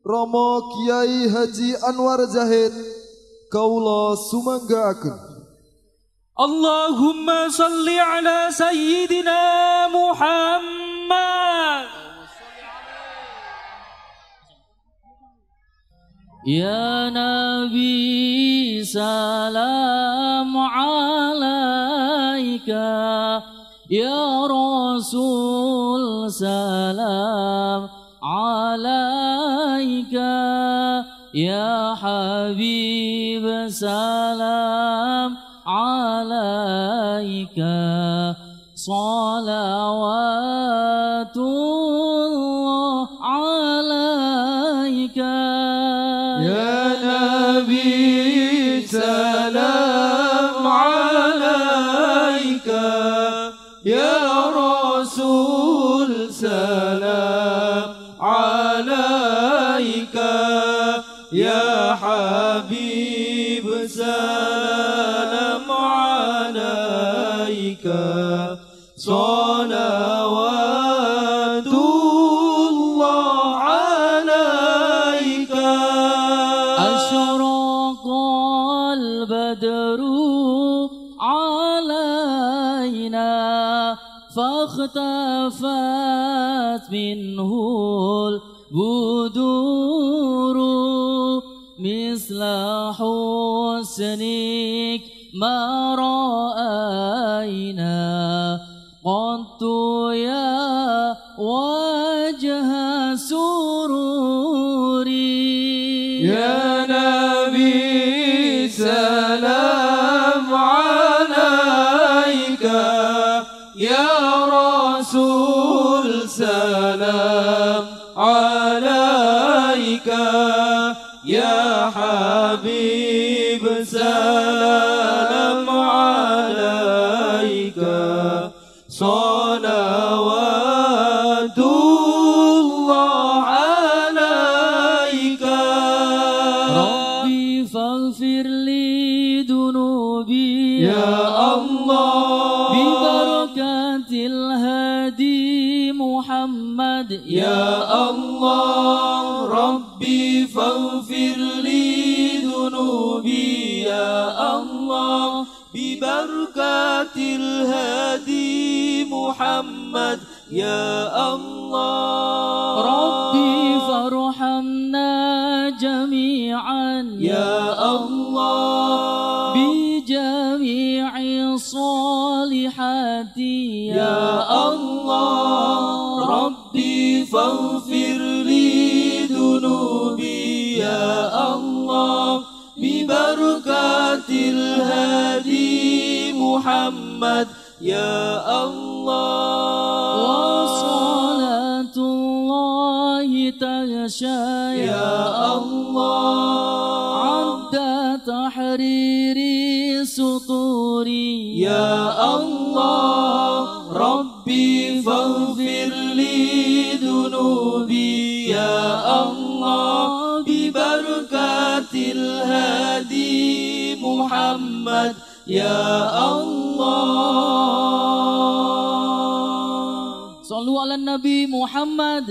Romo Kiai Haji Anwar Zahid kaula sumanggaaken. Allahumma salli ala sayyidina Muhammad. Ya Nabi salam alaika, ya Rasul salam alaika, ya Habib salam alaika, salawatullah alaika. Ya Nabi salam alaika, ya Rasul salam alaika, ya Habib salam alaika, salawatullah alaika. Asyraqal badru alaina, fakhtafat minhul buduru, misla husnik ma ra'ayna qattu ya wajha sururi. Ya Nabi salam alaika, ya Rasul salam alaika, ya Habib salam alaika, salawatullah alaika. Rabbi faghfir li dunubi Ya Allah, bi barakatil hadi Muhammad. Ya Allah, Rabbi faghfir li dunubi. Ya Allah, bi barakatil hadi Muhammad. Ya Allah, Rabbi farhamna jami'an. Ya Allah, bi jami'i salihati. Ya Allah, Rabbi faghfir li dunubi. Ya Allah, bi barakatil hadi Muhammad. Ya Allah, wa salatullahi taghsha. Ya Allah, adda tahriri suturi. Ya Allah, Rabbi faghfir li dunubi. Ya Allah, bi barakatil hadi Muhammad. Ya Allah, Sallu ala Nabi Muhammad.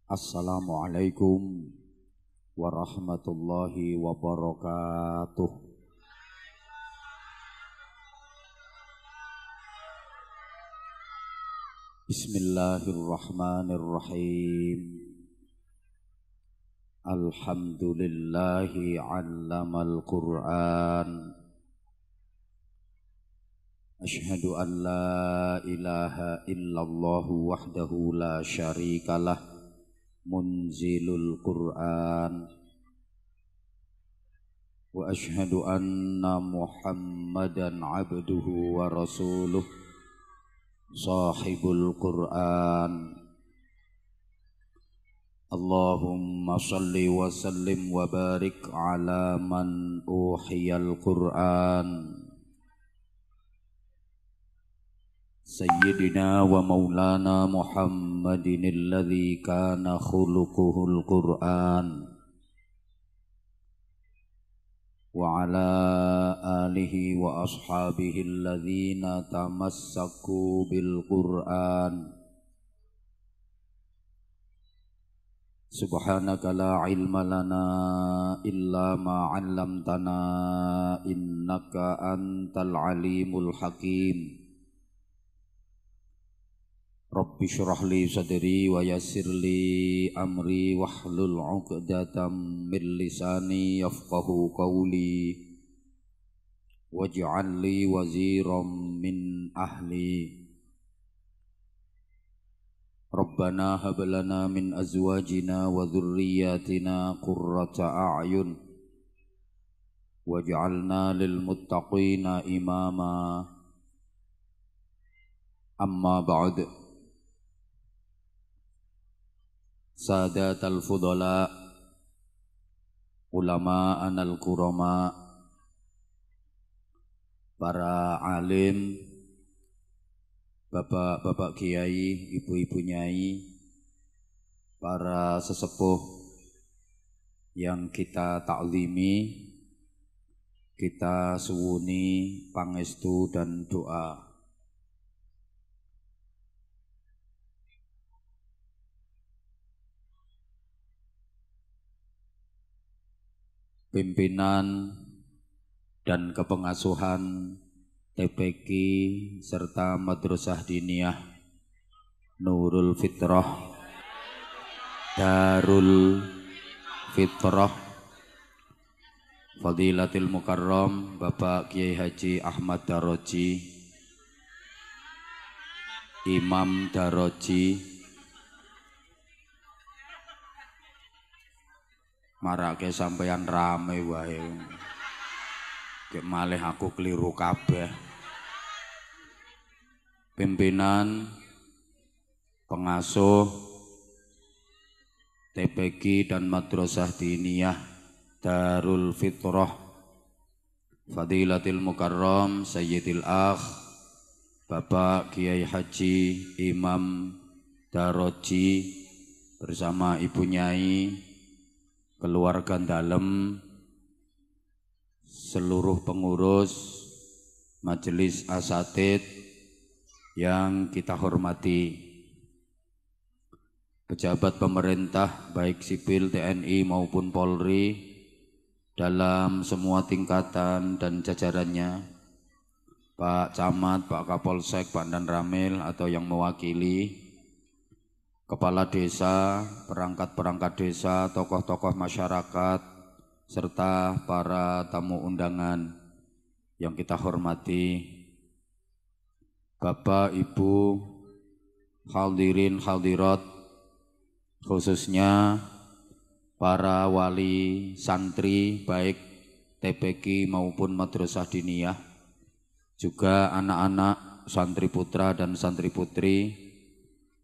Assalamualaikum warahmatullahi wabarakatuh. Bismillahirrahmanirrahim. Alhamdulillahi 'allamal Qur'an. Asyhadu an la ilaha illallah wahdahu la syarikalah munzilul Qur'an. Wa asyhadu anna Muhammadan 'abduhu wa rasuluh sahibul Qur'an. Allahumma salli wa sallim wa barik ala man uhiyal Qur'an. Sayyidina wa maulana Muhammadin alladhi kana khuluquhul Qur'an. Wa ala alihi wa ashabihi alladhina tamassaku bil Qur'an. Subhanaka la ilma lana illa ma 'allamtana innaka antal alimul hakim. Rabbi syrah li sadri wa yassir li amri wahlul 'uqdatam min lisani yafqahu qawli waj'al li waziran min ahli. Rabbana hab lana min azwajina wa dhurriyyatina qurrata a'yun waj'alna lil muttaqina imama. Amma ba'd. Sadatal fudala, ulama anal kurama, para alim, bapak-bapak kiai, ibu-ibu nyai, para sesepuh yang kita taklimi, kita suwuni pangestu dan doa. Pimpinan dan kepengasuhan TPQ serta Madrasah Diniyah Nurul Fitrah Darul Fitrah, Fadilatil Mukarram Bapak Kiai Haji Ahmad Daroji, Imam Daroji, marake sampeyan rame wae. Kek malih aku keliru kabeh. Pimpinan, pengasuh TPQ dan Madrasah Diniyah Darul Fitrah, Fadilatil Mukarram Sayyidil Akh Bapak Kiai Haji Imam Daroji bersama Ibu Nyai, keluarga dalem, seluruh pengurus majelis asatid yang kita hormati, pejabat pemerintah baik sipil TNI maupun Polri dalam semua tingkatan dan jajarannya, Pak Camat, Pak Kapolsek, Pak Dan Ramil atau yang mewakili, kepala desa, perangkat-perangkat desa, tokoh-tokoh masyarakat, serta para tamu undangan yang kita hormati, Bapak, Ibu, hadirin hadirat, khususnya para wali santri baik TPQ maupun Madrasah Diniyah, juga anak-anak santri putra dan santri putri,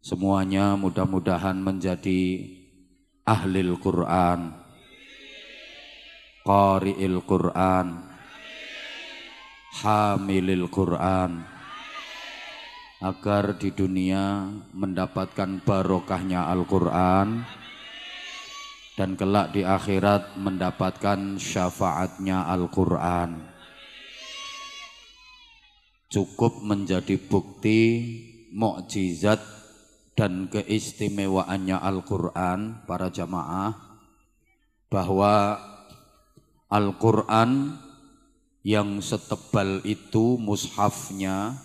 semuanya mudah-mudahan menjadi ahlil Qur'an, qari'il Qur'an, hamilil Qur'an, agar di dunia mendapatkan barokahnya Al-Qur'an dan kelak di akhirat mendapatkan syafaatnya Al-Qur'an. Cukup menjadi bukti mukjizat dan keistimewaannya Al-Quran, para jamaah, bahwa Al-Quran yang setebal itu mushafnya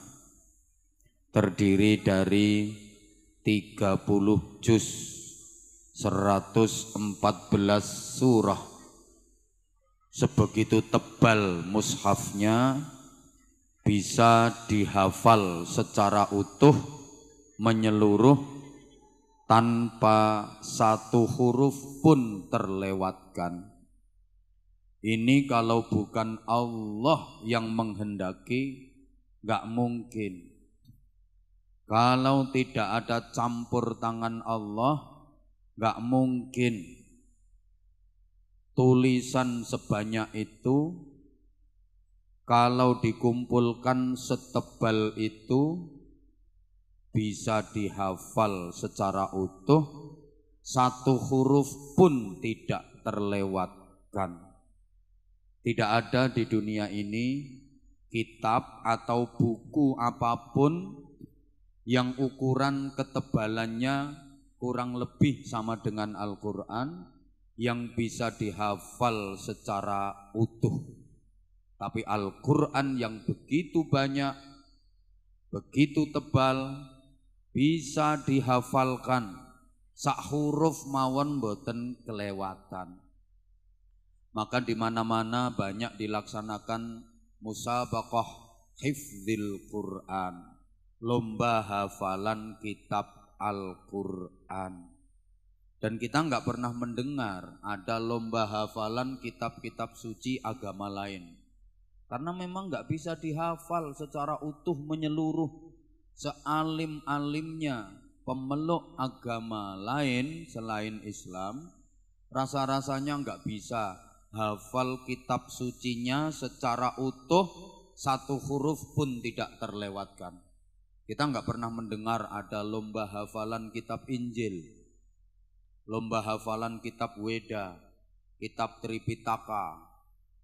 terdiri dari 30 juz, 114 surah. Sebegitu tebal mushafnya, bisa dihafal secara utuh, menyeluruh, tanpa satu huruf pun terlewatkan. Ini kalau bukan Allah yang menghendaki, gak mungkin. Kalau tidak ada campur tangan Allah, gak mungkin tulisan sebanyak itu kalau dikumpulkan setebal itu bisa dihafal secara utuh, satu huruf pun tidak terlewatkan. Tidak ada di dunia ini kitab atau buku apapun yang ukuran ketebalannya kurang lebih sama dengan Al-Quran yang bisa dihafal secara utuh. Tapi Al-Quran yang begitu banyak, begitu tebal, bisa dihafalkan, sak huruf mawon boten kelewatan. Maka di mana-mana banyak dilaksanakan musabaqah hifdzil Quran, lomba hafalan kitab Al-Quran. Dan kita enggak pernah mendengar ada lomba hafalan kitab-kitab suci agama lain. Karena memang enggak bisa dihafal secara utuh menyeluruh. Sealim-alimnya pemeluk agama lain selain Islam, rasa-rasanya enggak bisa hafal kitab sucinya secara utuh, satu huruf pun tidak terlewatkan. Kita enggak pernah mendengar ada lomba hafalan kitab Injil, lomba hafalan kitab Weda, kitab Tripitaka,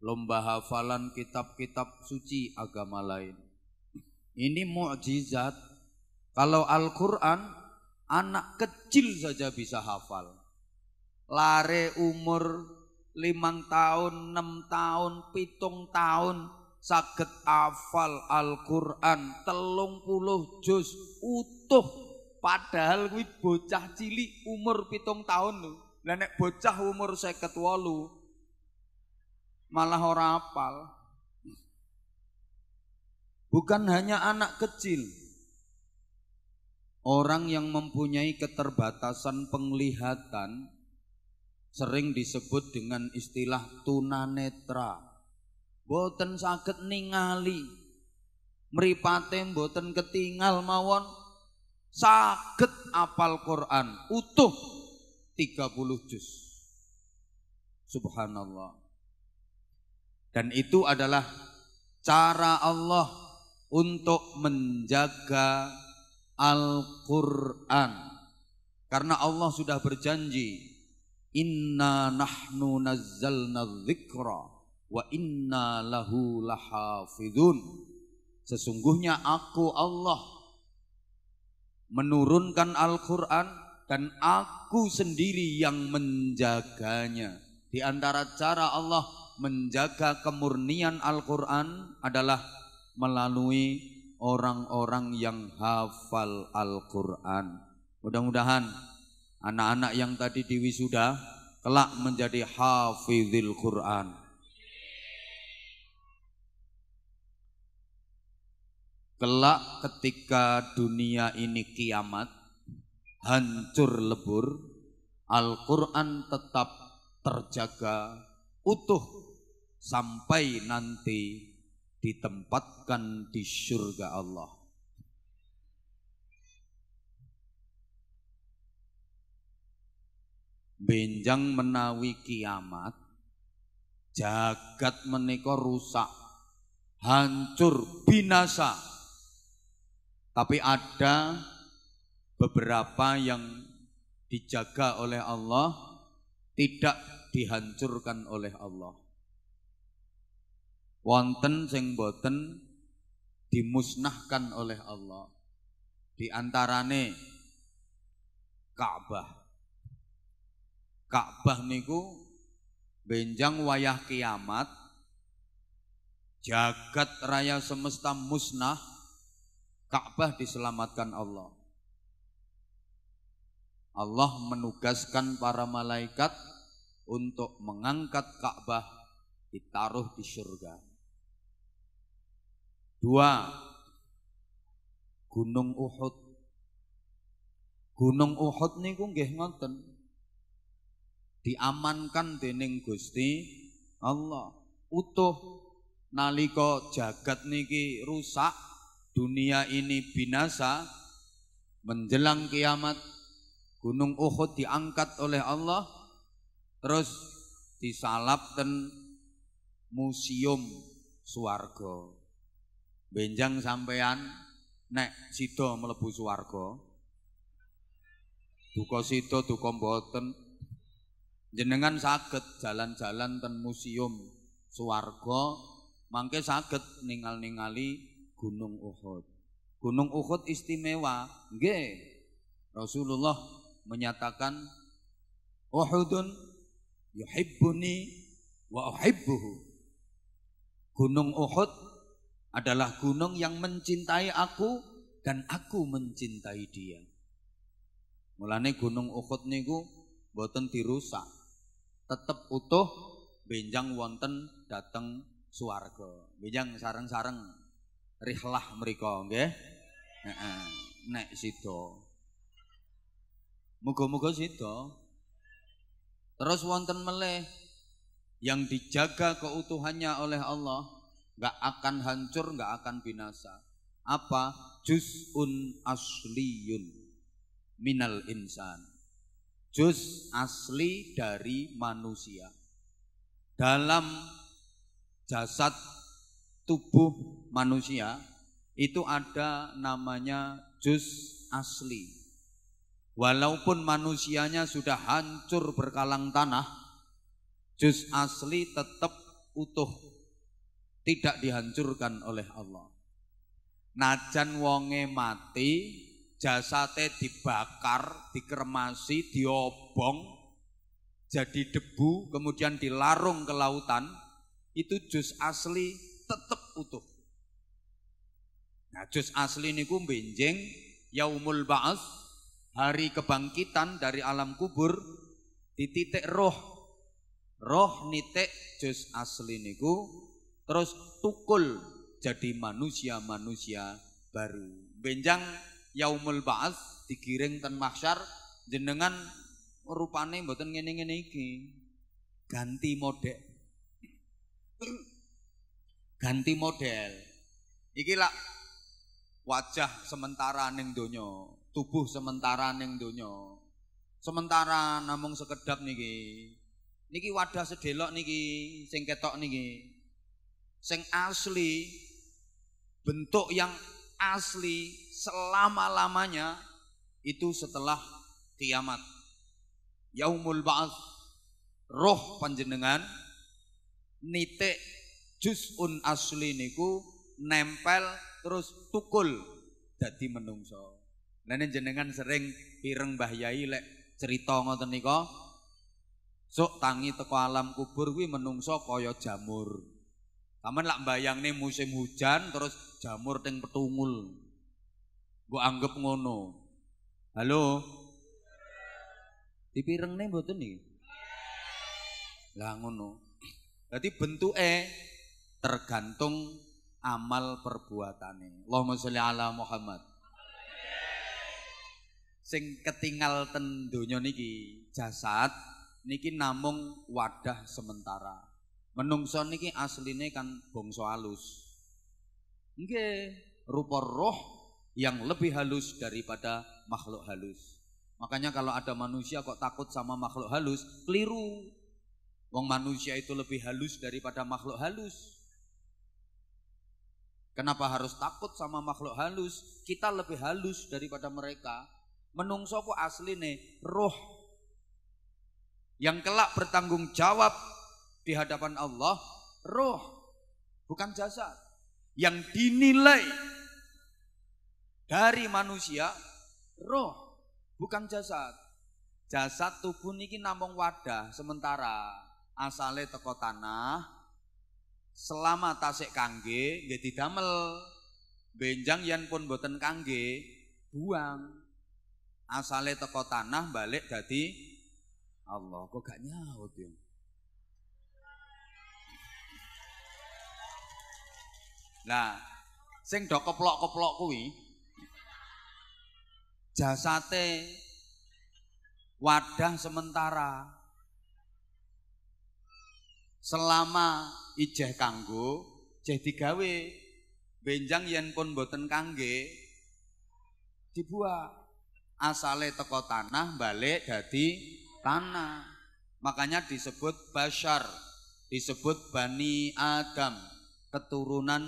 lomba hafalan kitab-kitab suci agama lain. Ini mukjizat. Kalau Al-Quran, anak kecil saja bisa hafal. Lare umur 5 tahun, 6 tahun, 7 tahun saged hafal Al-Quran 30 juz utuh. Padahal kuwi bocah cilik umur 7 tahun lho. Lah nek bocah umur 58 malah ora hafal. Bukan hanya anak kecil, orang yang mempunyai keterbatasan penglihatan sering disebut dengan istilah tunanetra. Boten saged ningali, mripate boten ketingal mawon, saged apal Quran utuh 30 juz. Subhanallah. Dan itu adalah cara Allah untuk menjaga Al-Quran. Karena Allah sudah berjanji, inna nahnu nazzalna dzikra wa inna lahu lahafidun. Sesungguhnya aku Allah menurunkan Al-Quran dan aku sendiri yang menjaganya. Di antara cara Allah menjaga kemurnian Al-Quran adalah melalui orang-orang yang hafal Al-Quran. Mudah-mudahan anak-anak yang tadi diwisuda kelak menjadi hafizil Quran. Kelak ketika dunia ini kiamat, hancur lebur, Al-Quran tetap terjaga utuh sampai nanti ditempatkan di surga Allah. Benjang menawi kiamat, jagat menika rusak, hancur, binasa. Tapi ada beberapa yang dijaga oleh Allah, tidak dihancurkan oleh Allah. Wonten sing boten dimusnahkan oleh Allah. Di antarane Ka'bah. Ka'bah niku benjang wayah kiamat, jagat raya semesta musnah, Ka'bah diselamatkan Allah. Allah menugaskan para malaikat untuk mengangkat Ka'bah ditaruh di surga. 2. Gunung Uhud. Gunung Uhud niku nggih ngoten. Diamankan dening Gusti Allah. Utuh nalika jagat niki rusak, dunia ini binasa, menjelang kiamat Gunung Uhud diangkat oleh Allah, terus disalap ten museum swarga. Benjang sampean nek sida mlebu swarga, duka sida duka mboten, jenengan saged jalan-jalan ten museum swarga, mangke saged ningali Gunung Uhud. Gunung Uhud istimewa, nggih. Rasulullah menyatakan Uhudun yuhibbuni wa uhibbuhu. Gunung Uhud adalah gunung yang mencintai aku dan aku mencintai dia. Mulane Gunung Uhud niku boten dirusak, tetep utuh benjang wonten dateng swarga. Benjang sareng-sareng rihlah mriko nggih. Nek sida. Muga-muga sida. Terus wonten meleh yang dijaga keutuhannya oleh Allah, enggak akan hancur, enggak akan binasa. Apa? Juz'un asliyun minal insan. Juz asli dari manusia. Dalam jasad tubuh manusia itu ada namanya juz asli. Walaupun manusianya sudah hancur berkalang tanah, juz asli tetap utuh, tidak dihancurkan oleh Allah. Najan wonge mati, jasate dibakar, dikremasi, diobong, jadi debu, kemudian dilarung ke lautan, itu juz asli tetap utuh. Nah, juz asli niku benjing yaumul ba'ats, hari kebangkitan dari alam kubur, dititik roh nitik juz asli niku, terus tukul jadi manusia-manusia baru. Benjang yaumul ba'ats digiring ten mahsyar, jenengan rupane mboten ngene-ngene iki, ganti model. Ganti model. Iki lak wajah sementara ning donya, tubuh sementara ning donya. Sementara namung sekedap niki. Niki wadah sedelok niki sing ketok niki. Sing asli, bentuk yang asli selama-lamanya itu setelah kiamat. Yaumul ba'ats, roh panjenengan nitik juz'un asli niku nempel terus tukul dadi menungso. Lene jenengan sering pireng Mbah Yai lek cerita ngoten nika, sok tangi teko alam kubur kuwi menungso kaya jamur. Sampeyan lak mbayangne musim hujan terus jamur teng petungul. Mbok anggap ngono. Halo. Dipirengne mboten niki? Lah ngono. Dadi bentuke tergantung amal perbuatane. Allahumma sholli ala Muhammad. Sing ketinggal ten donya niki jasad niki namung wadah sementara. Menungso niki asline kan bangsa halus. Nggih, rupa roh yang lebih halus daripada makhluk halus. Makanya kalau ada manusia kok takut sama makhluk halus, keliru. Wong manusia itu lebih halus daripada makhluk halus. Kenapa harus takut sama makhluk halus? Kita lebih halus daripada mereka. Menungso kok asline roh yang kelak bertanggung jawab di hadapan Allah, roh bukan jasad. Yang dinilai dari manusia, roh bukan jasad. Jasad tubuh niki namung wadah sementara. Asale teko tanah, selama tasik kangge nggih didamel. Benjang yen pun boten kangge, buang. Asale teko tanah balik dadi Allah. Kok gak nyaut yo. Nah, sing do keplok-keplok kuwi jasate wadah sementara. Selama ijeh kanggo, ijeh digawe. Benjang yen pun boten kangge dibuang. Asale teko tanah balik dadi tanah. Makanya disebut bashar, disebut Bani Adam, keturunan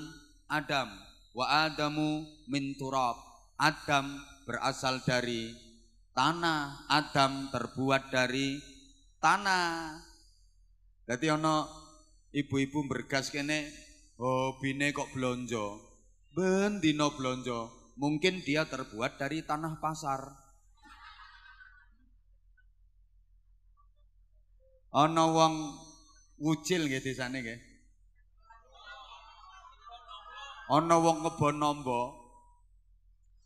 Adam. Wa Adamu min turab. Adam berasal dari tanah. Adam terbuat dari tanah. Dadi ana ibu-ibu bergas kene, hobine kok blonjo. Ben dina blonjo, mungkin dia terbuat dari tanah pasar. Ana wong wucil nggih desane nggih. Ana wong kebon nombo.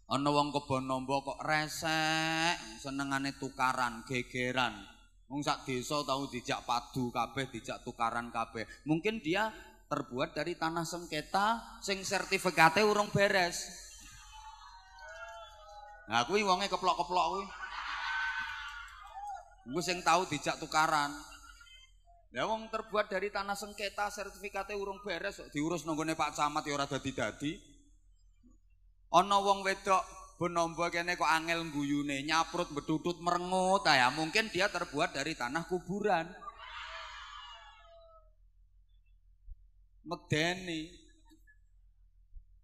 Ana wong kebon nombo kok resek, senengane tukaran, gegeran. Wong sak desa tau dijak padu kabeh, dijak tukaran kabeh. Mungkin dia terbuat dari tanah sengketa sing sertifikate urung beres. Nah kuwi wonge keplok-keplok kuwi. Kuwi sing tau dijak tukaran. Lah wong terbuat dari tanah sengketa sertifikate urung beres kok diurus nanggone Pak Camat ya ora dadi-dadi. Ana wong wedok bonombo kene kok angel guyune, nyaprut bedutut merengut ya, mungkin dia terbuat dari tanah kuburan. Medeni.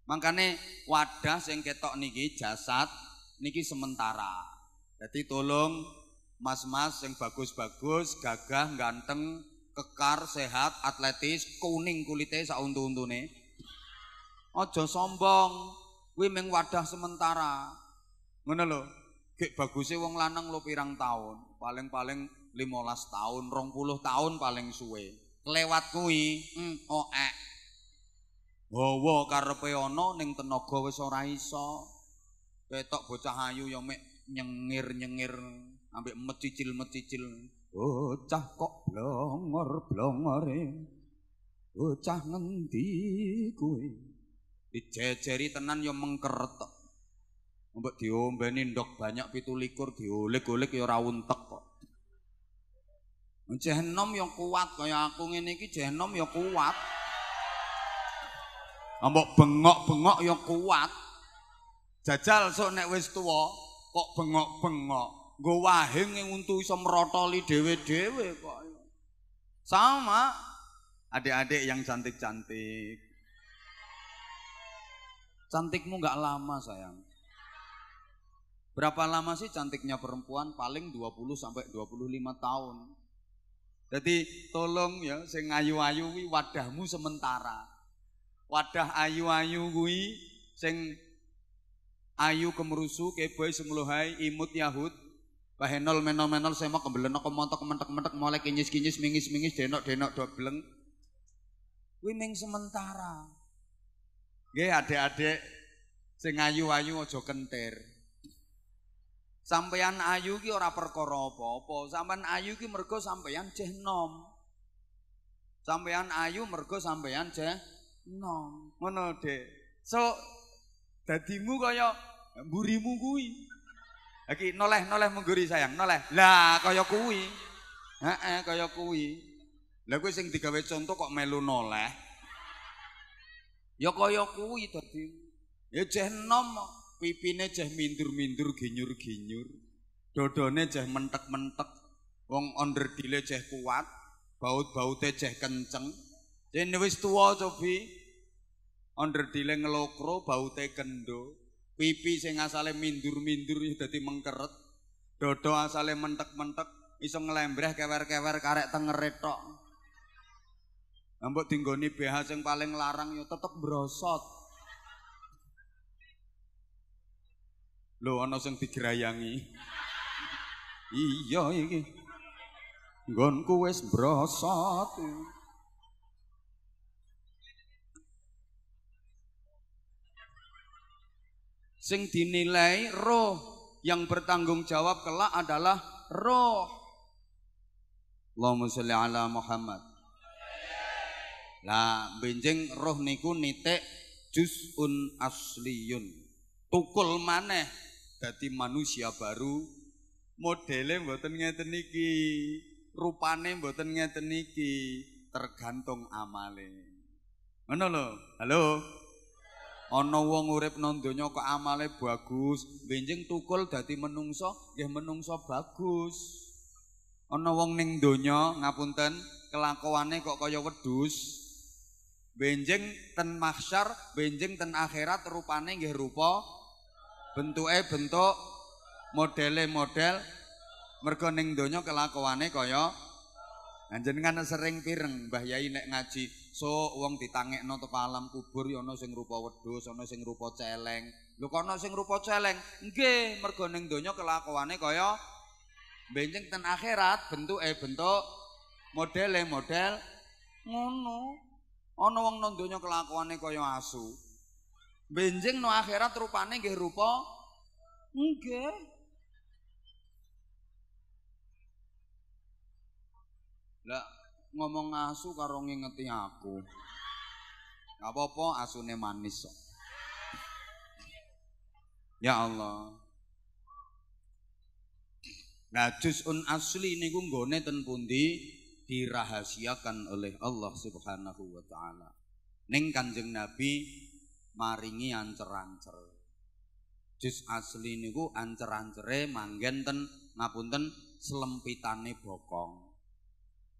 Makane wadah sing ketok niki jasad niki sementara. Jadi tolong mas-mas yang bagus-bagus, gagah, ganteng, kekar, sehat, atletis, kuning kulitnya sauntu-untune. Aja sombong. Kuwi mung wadah sementara. Ngono lho. Gek baguse wong lanang lo pirang tahun? Paling-paling 15 tahun, 20 tahun paling suwe. Kelewat kuwi, oek. Hawa karepe ana ning tenaga wis ora iso. Ketok bocah ayu ya mek nyengir-nyengir ambek mecicil-mecicil. Bocah kok blongor-blongore. Bocah ngendi kuwi? Dijejeri tenan ya mengkeret. Mbok diombeni ndok banyak 17 diolik-olik ya ora untek kok. Jeh enom ya kuat kaya aku ngene iki jeh enom ya kuat. Mbok bengok-bengok ya kuat. Jajal sok nek wis tuwa kok bengok-bengok. Nggo wahing untu iso merotoli dhewe-dhewe kok. Sama adik-adik yang cantik-cantik. Cantikmu nggak lama sayang. Berapa lama sih cantiknya perempuan? Paling 20 sampai 25 tahun. Jadi tolong ya sing ayu-ayu kuwi wadahmu sementara. Wadah ayu-ayu kuwi sing ayu kemerusu keboy semlohai imut yahud bahenol menol-menol semok kembeleno kemontok kementek-mentek mulai kinyis-kinyis mingis-mingis denok-denok dobleng. Kuwi ming sementara. Nggih adik-adik sing ayu-ayu aja kentir. Sampeyan ayu ki ora perkara apa-apa. Sampeyan ayu ki mergo sampeyan jeh nom. Sampeyan ayu mergo sampeyan jeh nom. Ngono, Dik. So dadimu kaya mburimu kuwi. Iki noleh-noleh mengguri sayang, noleh. Lah kaya kuwi. Heeh, kaya kuwi. Lah kuwi sing digawe contoh kok melu noleh. Ya kaya kuwi dadi. Ya jeh nom, pipine jeh mindur-mindur ginyur-ginyur. Dodone jeh mentek-mentek. Wong onderdile jeh kuat, baut-baute jeh kenceng. Dene wis tuwa cobi. Onderdile ngelokro, baute kendo. Pipi sing asale mindur-mindur dadi mengkeret. Dodo asale mentek-mentek iso nglembreh kewer-kewer karek tengere tok. Mbok dinggoni BH sing paling larang ya tetep brosot. Lho ana sing digerayangi. Iya iki. Nggonku wis brosot. Sing dinilai roh yang bertanggung jawab kelak adalah roh. Allahumma sholli ala Muhammad. Lah benjing roh niku nitik juz'un asliyun. Tukul maneh dadi manusia baru. Modele mboten ngeten niki, rupane mboten ngeten niki, tergantung amale. Ngono lho. Halo. Ana wong urip nang donya kok amale bagus, benjing tukul dadi menungso, nggih menungso bagus. Ana wong ning donya ngapunten, kelakuane kok kaya wedhus. Benjing ten mahsyar, benjing ten akhirat rupane nggih rupa, bentuke bentuk, modele model. Mergo ning donya kelakuane kaya jenengan sering pireng Mbah Yai nek ngaji, so wong ditangekno teko alam kubur ya ana sing rupa wedhus, ana sing rupa celeng. Lho kok ana sing rupa celeng? Nggih, mergo ning donya kelakuane kaya benjing ten akhirat bentuke bentuk, modele model ngono. Ana wong nang donya kelakuane kaya asu. Benjing no akhirat rupane nggih rupa nggih. Lah ngomong asu karo ngingeti aku. Gak apa-apa asune manis kok. Ya Allah. Nah juz'un asli niku nggone ten pundi dirahasiakan oleh Allah Subhanahu wa taala. Ning Kanjeng Nabi maringi ancer-ancer. Juz asli niku ancer-ancere manggen ten ngapunten selempitane bokong.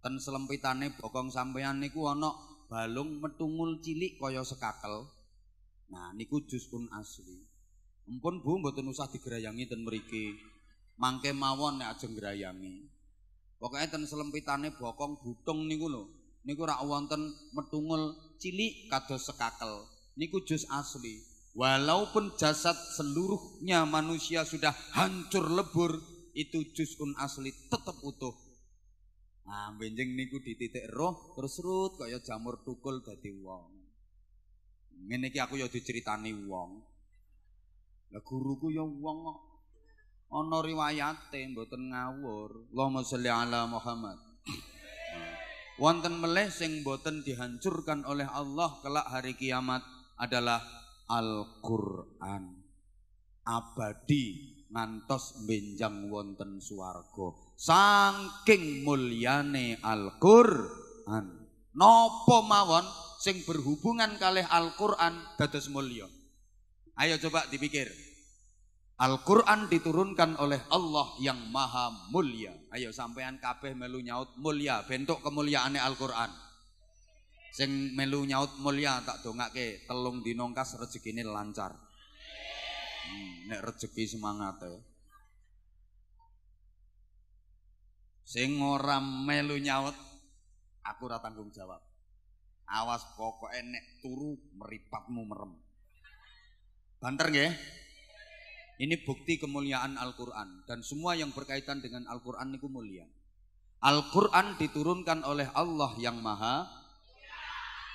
Ten selempitane bokong sampeyan niku ana balung metungul cilik kaya sekakel. Nah niku juz'un asli. Ampun Bu mboten usah digerayangi ten mriki. Mangke mawon nek ajeng grayangi. Pokoke ten selempitane bokong butung niku lho. Niku rak wonten metungul cilik kados sekakel. Niku juz asli. Walaupun jasad seluruhnya manusia sudah hancur lebur, itu juz'un asli tetap utuh. Nah, benjing niku dititik roh terus rut kaya jamur tukul dadi wong. Ngene iki aku ya diceritani wong. Lah guruku ya wong kok. Ana riwayate mboten ngawur. Allahumma sholli ala Muhammad. Wonten melih sing mboten dihancurkan oleh Allah kelak hari kiamat adalah Al-Qur'an. Abadi ngantos benjang wonten swarga. Saking mulyane Al-Qur'an. Napa mawon sing berhubungan kalih Al-Qur'an dados mulya. Ayo coba dipikir. Al-Qur'an diturunkan oleh Allah yang maha mulia. Ayo sampean kabeh melu nyaut mulia, bentuk kemuliaane Al-Qur'an. Sing melu nyaut mulia tak dongake 3 dina kas rezekine lancar. Nek rezeki semangate. Sing ora melu nyaut aku ora tanggung jawab. Awas pokoke nek turu mripatmu merem. Banter nggih? Ini bukti kemuliaan Al-Qur'an dan semua yang berkaitan dengan Al-Qur'an niku mulia. Al-Qur'an diturunkan oleh Allah yang maha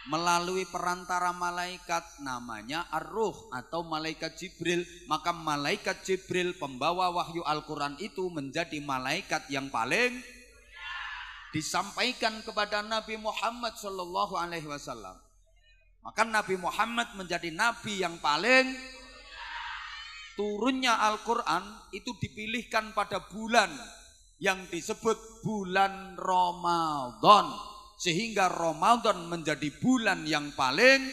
melalui perantara malaikat namanya Ar-Ruh atau malaikat Jibril. Maka malaikat Jibril pembawa wahyu Al-Qur'an itu menjadi malaikat yang paling disampaikan kepada Nabi Muhammad sallallahu alaihi wasallam. Maka Nabi Muhammad menjadi nabi yang paling. Turunnya Al-Qur'an itu dipilihkan pada bulan yang disebut bulan Ramadan. Sehingga Ramadan menjadi bulan yang paling.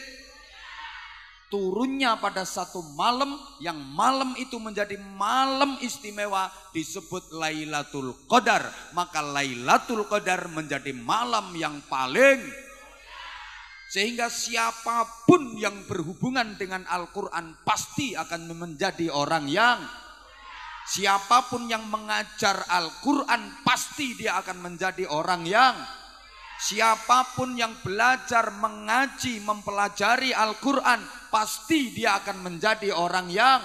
Turunnya pada satu malam, yang malam itu menjadi malam istimewa disebut Lailatul Qadar. Maka Lailatul Qadar menjadi malam yang paling. Sehingga siapapun yang berhubungan dengan Al-Qur'an pasti akan menjadi orang yang. Siapapun yang mengajar Al-Qur'an pasti dia akan menjadi orang yang. Siapapun yang belajar, mengaji, mempelajari Al-Qur'an pasti dia akan menjadi orang yang.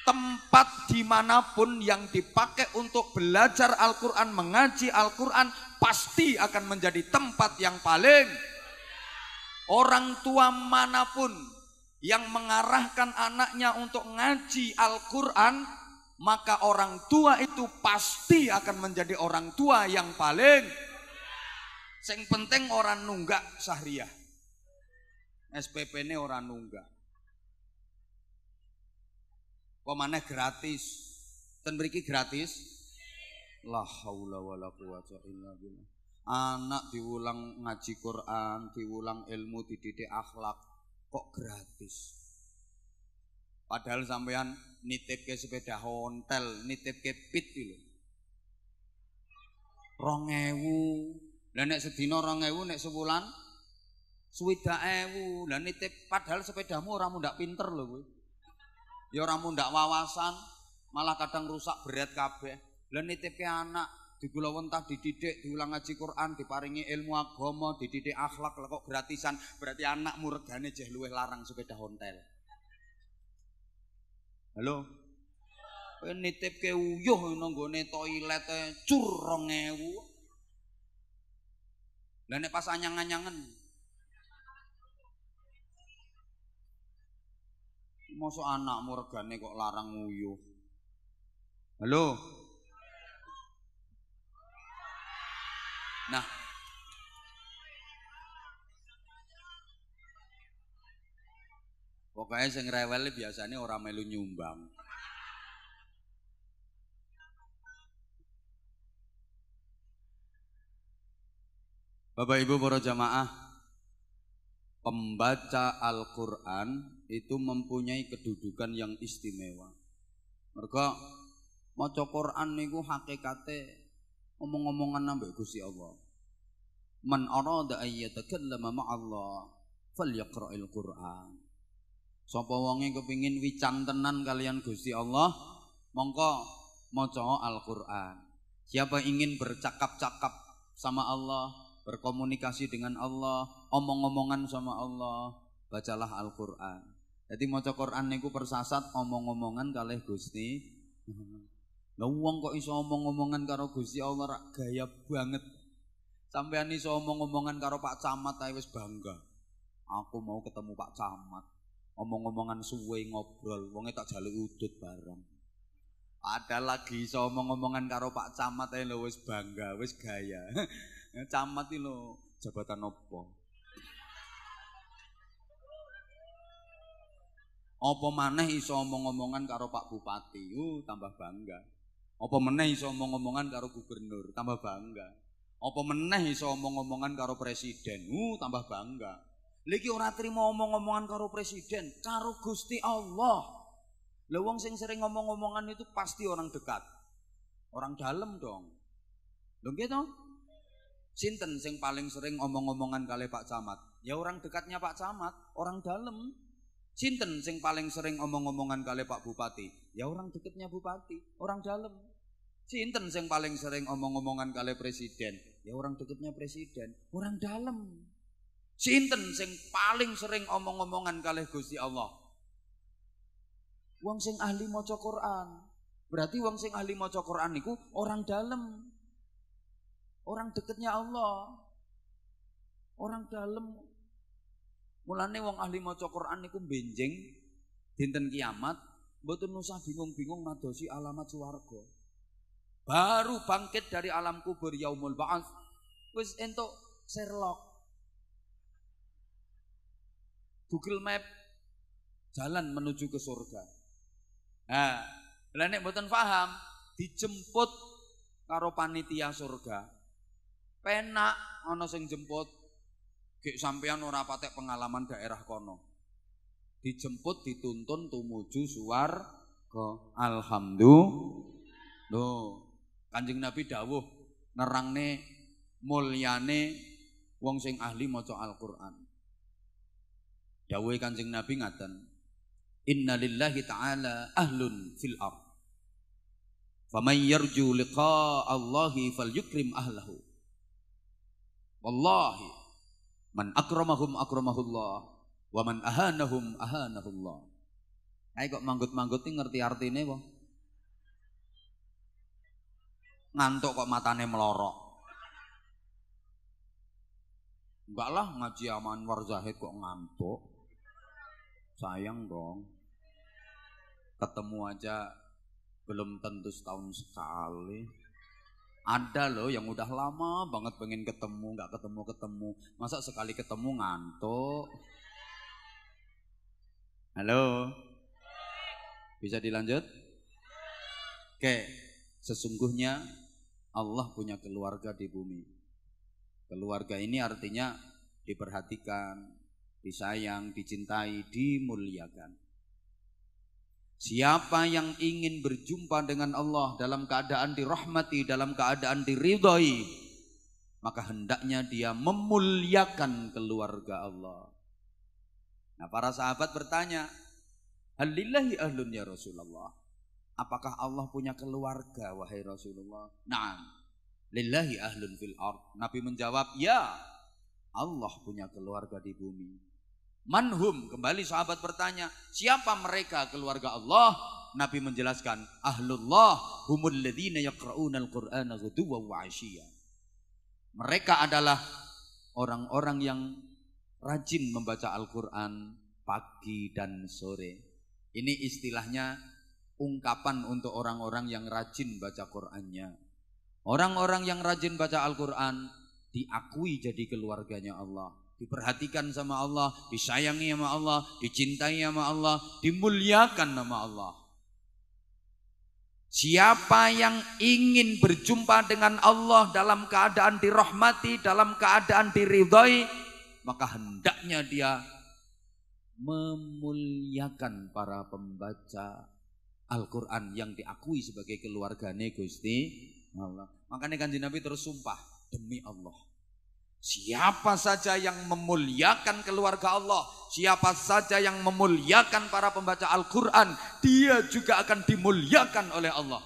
tempat dimanapun yang dipakai untuk belajar Al-Quran, mengaji Al-Quran, pasti akan menjadi tempat yang paling. Orang tua manapun yang mengarahkan anaknya untuk ngaji Al-Quran, maka orang tua itu pasti akan menjadi orang tua yang paling. Sing penting orang nunggak sahriyah. SPP ini orang nunggak. Pemane gratis. Ten mriki gratis. La haula wala quwata illa billah. Anak diulang ngaji Quran, diulang ilmu, dididik akhlak, kok gratis. Padahal sampean nitipke sepeda ontel, nitipke pit iki lho. 2000. Lah nek sedina 2000, nek sebulan 60.000. Lah nitip padahal sepedamu ora mundak pinter lho kowe. Ya ora mundak wawasan, malah kadang rusak berat kabeh. Lah nitipke anak digula wentah dididik, diulang ngaji Quran, diparingi ilmu agama, dididik akhlak, lah kok gratisan, berarti anakmu regane jeh luwih larang sepeda ontel. Halo. Kowe nitipke uyuh nang nggone toilet cur 2000. Lah nek pas anyang-anyangen mosok anakmu regane kok larang nguyuh. Halo. Nah. Pokoknya sing rewel biasanya orang melu nyumbang. Bapak Ibu para jamaah, pembaca Al-Quran itu mempunyai kedudukan yang istimewa. Mergo maca Quran niku hakikate omong-omongan ambek Gusti Allah. Man arada ay yatakallama ma'allah falyaqra'il Qur'an. Sapa wonge kepengin wican tenan kalian Gusti Allah, mongko maca Al-Qur'an. Siapa ingin bercakap-cakap sama Allah, berkomunikasi dengan Allah, omong-omongan sama Allah, bacalah Al-Qur'an. Jadi maca Qur'an niku persasat omong-omongan kalih Gusti. Lah wong kok iso omong-omongan karo Gusti Allah rak gaya banget. Sampeyan iso omong-omongan karo Pak Camat ae wis bangga. Aku mau ketemu Pak Camat. Omong-omongan suwe ngobrol, wonge tak jaluk udut bareng. Ada lagi iso omong-omongan karo Pak Camat ae lho wis bangga, wis gaya. Camat iki lho jabatan opo? Apa maneh iso omong-omongan karo Pak Bupati, tambah bangga. Apa meneh iso omong-omongan karo gubernur, tambah bangga. Apa meneh iso omong-omongan karo presiden, tambah bangga. Lha iki ora trimo omong-omongan karo presiden, karo Gusti Allah. Lah wong sing sering ngomong-omongan itu pasti orang dekat. Orang dalam dong. Lho nggih to? Sinten sing paling sering omong-omongan kali Pak Camat? Ya orang dekatnya Pak Camat, orang dalam. Sinten sing paling sering omong-omongan kali Pak Bupati? Ya orang dekatnya Bupati, orang dalam. Sinten sing paling sering omong-omongan kali presiden? Ya orang dekatnya presiden, orang dalam. Sinten sing paling sering omong-omongan kali Gusti Allah? Wong sing ahli maca Quran. Berarti wong sing ahli maca Quran niku orang dalam. Orang dekatnya Allah. Orang dalam. Mulane wong ahli maca Quran niku benjing dinten kiamat mboten usah bingung-bingung madosi alamat swarga. Baru bangkit dari alam kubur yaumul ba'ats wis entuk Sherlock. Google Map jalan menuju ke surga. Nah, lha nek mboten paham dijemput karo panitia surga. Penak ana sing jemput. Gek sampean ora patek pengalaman daerah kono. Dijemput dituntun tumuju swarga. Alhamdulillah. Loh, Kanjeng Nabi dawuh nerangne mulyane wong sing ahli maca Al-Qur'an. Dawuhe Kanjeng Nabi ngaten. Innalillahi ta'ala ahlun fil ardh. Faman yarju liqa Allahi falyukrim ahlahu. Wallahi man akramahum akramahullah wa man ahanahum ahanahullah. Kayak kok manggut-manggut ini ngerti artine apa? Ngantuk kok matane melorok. Enggak lah ngaji sama Anwar Zahid kok ngantuk. Sayang dong. Ketemu aja belum tentu setahun sekali. Ada loh yang udah lama banget pengen ketemu, nggak ketemu. Masa sekali ketemu ngantuk? Halo? Bisa dilanjut? Oke, sesungguhnya Allah punya keluarga di bumi. Keluarga ini artinya diperhatikan, disayang, dicintai, dimuliakan. Siapa yang ingin berjumpa dengan Allah dalam keadaan dirahmati, dalam keadaan diridhai, maka hendaknya dia memuliakan keluarga Allah. Nah, para sahabat bertanya, "Halillahi ahlun ya Rasulullah?" Apakah Allah punya keluarga wahai Rasulullah? Naam. Lillahi ahlun fil ard. Nabi menjawab, "Ya, Allah punya keluarga di bumi." Manhum, kembali sahabat bertanya, siapa mereka keluarga Allah? Nabi menjelaskan, ahlullah humul ladzina yaqra'unal qur'ana ghuduwwan wa 'ashiyya. Mereka adalah orang-orang yang rajin membaca Al-Qur'an pagi dan sore. Ini istilahnya ungkapan untuk orang-orang yang rajin baca Qur'annya. Orang-orang yang rajin baca Al-Qur'an diakui jadi keluarganya Allah. Diperhatikan sama Allah, disayangi sama Allah, dicintai sama Allah, dimuliakan sama Allah. Siapa yang ingin berjumpa dengan Allah dalam keadaan dirahmati, dalam keadaan diridhai, maka hendaknya dia memuliakan para pembaca Al-Quran yang diakui sebagai keluarganya Gusti Allah. Makanya Kanjeng Nabi terus sumpah, demi Allah, siapa saja yang memuliakan keluarga Allah, siapa saja yang memuliakan para pembaca Al-Quran, dia juga akan dimuliakan oleh Allah.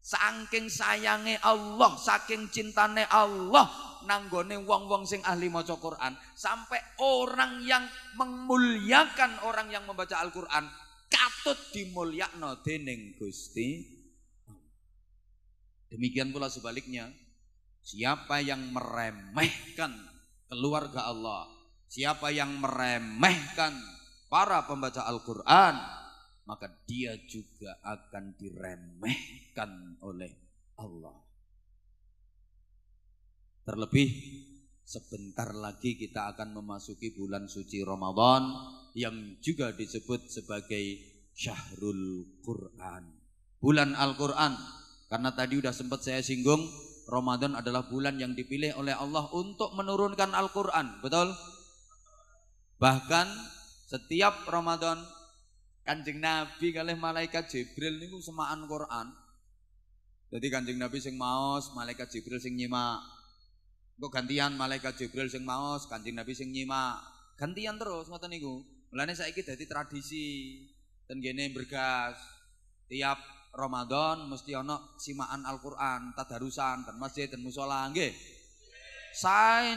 Saking sayange Allah, saking cintane Allah nanggone wong-wong sing ahli maca Quran, sampai orang yang memuliakan orang yang membaca Al-Quran katut dimulyakno dening Gusti. Demikian pula sebaliknya, siapa yang meremehkan keluarga Allah, siapa yang meremehkan para pembaca Al-Quran, maka dia juga akan diremehkan oleh Allah. Terlebih sebentar lagi kita akan memasuki bulan suci Ramadan yang juga disebut sebagai Syahrul Quran, bulan Al-Quran. Karena tadi udah sempat saya singgung, Ramadan adalah bulan yang dipilih oleh Allah untuk menurunkan Al-Quran, betul? Bahkan setiap Ramadan Kanjeng Nabi kalih malaikat Jibril niku semaan Quran. Jadi Kanjeng Nabi sing maos, malaikat Jibril sing nyimak. Kok gantian malaikat Jibril sing maos, Kanjeng Nabi sing nyimak. Gantian terus ngoten niku. Mulane saiki dadi tradisi ten kene bergas. Tiap Ramadan mesti ana simaan Al-Qur'an, tadarusan ten masjid ten musala nggih. Sae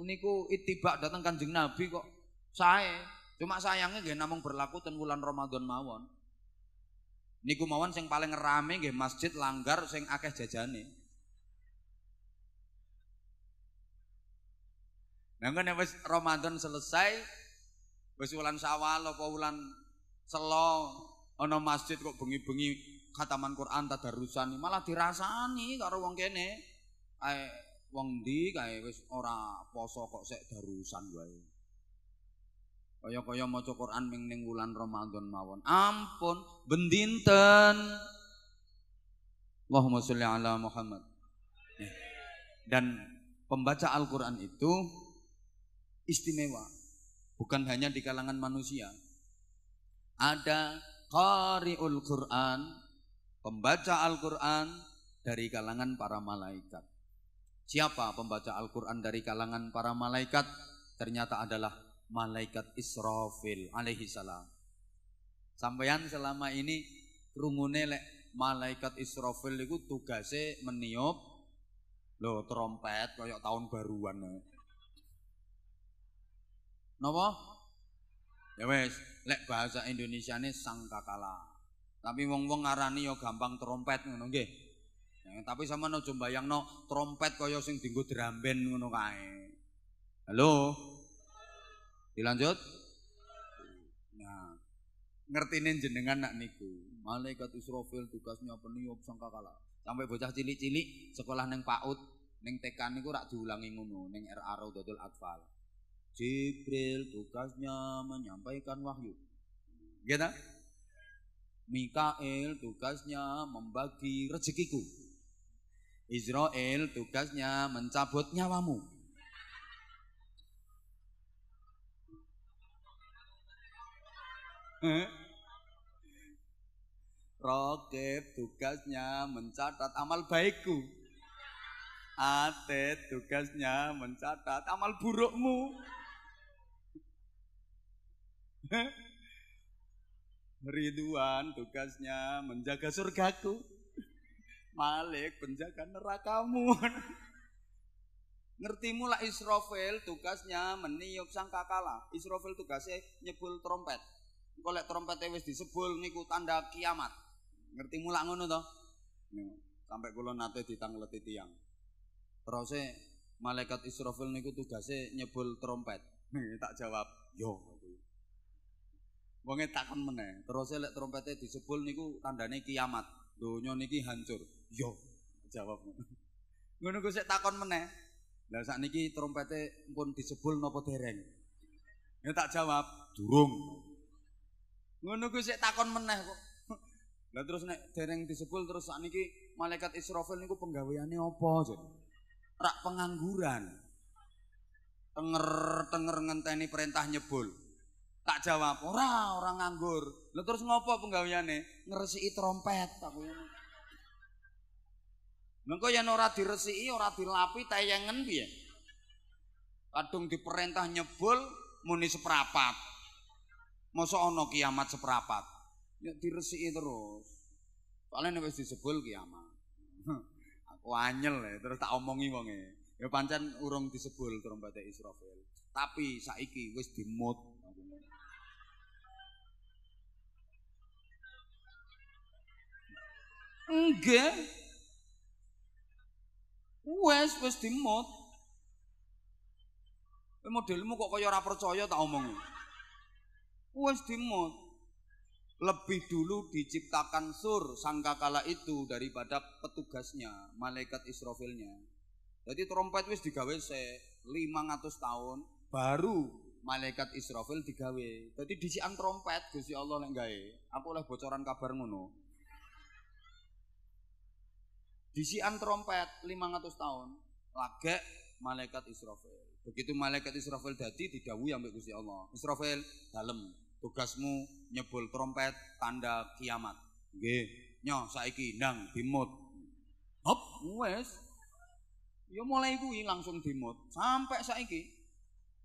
niku itibak datang Kanjeng Nabi kok sae. Cuma sayangnya nggih namung berlaku ten wulan Ramadan mawon. Niku mawon sing paling rame nggih masjid langgar sing akeh jajane. Nah nek wis Ramadan selesai, wis wulan Syawal apa wulan Selo ana masjid kok bengi-bengi khataman Quran tadarusan malah dirasani karo wong kene. Kae wong ndi kae wis ora poso kok sek darusan wae. Kaya-kaya maca Quran ning wulan Ramadan mawon. Ampun, bendinten. Allahumma sholli ala Muhammad. Dan pembaca Al-Qur'an itu istimewa. Bukan hanya di kalangan manusia. Ada qari'ul Qur'an, pembaca Al-Qur'an dari kalangan para malaikat. Siapa pembaca Al-Qur'an dari kalangan para malaikat? Ternyata adalah malaikat Israfil alaihi salam. Sampeyan selama ini krungune lek malaikat Israfil iku tugase meniup lho trompet kaya tahun baruan. Napa? Ya wes, lek bahasa Indonesiane sangkakala. Tapi wong-wong ngarani yo gampang trompet ngono nggih. Ya, tapi sampean aja mbayangno trompet kaya sing dienggo dramben ngono kae. Halo. Dilanjut? Nah, ngertine jenengan nak niku. Malaikat Israfil tugasnya peniup sangkakala. Sampai bocah cilik-cilik sekolah neng PAUD, neng TK niku rak diulangi ngono, neng RA Raudhatul Atfal. Jibril tugasnya menyampaikan wahyu. Gitu? Mikail tugasnya membagi rezekiku. Israel tugasnya mencabut nyawamu. Raqib tugasnya mencatat amal baikku. Atet tugasnya mencatat amal burukmu. Ridwan tugasnya menjaga surgaku. Malik penjaga nerakamu. Ngertimu lah Israfil tugasnya meniup sangkakala. Israfil tugasnya nyebul trompet. Kolek trompetnya wis disebul niku tanda kiamat. Ngertimu lah ngono toh? Sampai kula nate ditangleti tiyang. Terus malaikat Israfil niku tugasnya nyebul trompet. Tak jawab, yo. Wonge takon meneh. Terus lek trompete disebul niku tandane kiamat. Donya niki hancur. Yo, jawab. Ngono ku sik takon meneh. Lah sakniki trompete pun disebul napa dereng? Ya tak jawab, durung. Ngono ku sik takon meneh kok. Lah terus nek dereng disebul terus sakniki malaikat Israfil niku penggaweane apa, Jen? Rak pengangguran. Tenger ngenteni perintah nyebul. Tak jawab, ora nganggur. Lah terus ngopo penggaweane? Ngresiki trompet aku. Mengko yen ora diresiki, ora dilapi tayengen piye? Kadung diperintah nyebul muni seprapat. Mosok ana kiamat seprapat. Ya diresiki terus. Soalnya nek wis disebul kiamat. Aku anyel terus tak omongi wonge. Ya pancen urung disebul trompete Israfil. Tapi saiki wis dimut. Enggak. Wes dimut. Modelmu kok kaya ora percaya tak omongi. Wes dimut. Lebih dulu diciptakan sur sangkakala itu daripada petugasnya, malaikat Israfilnya. Jadi trompet wis digawe 500 tahun baru malaikat Israfil digawe. Jadi disikan trompet Gusti Allah nek gawe. Aku oleh bocoran kabar ngono. Disikan trompet 500 tahun lagek malaikat Israfil. Begitu malaikat Israfil dadi didhawuhi ambek Gusti Allah. Israfil dalem tugasmu nyebul trompet tanda kiamat. Nggih, nyo saiki ndang dimut. Hop, wes. Ya mulai kuwi langsung dimut sampai saiki.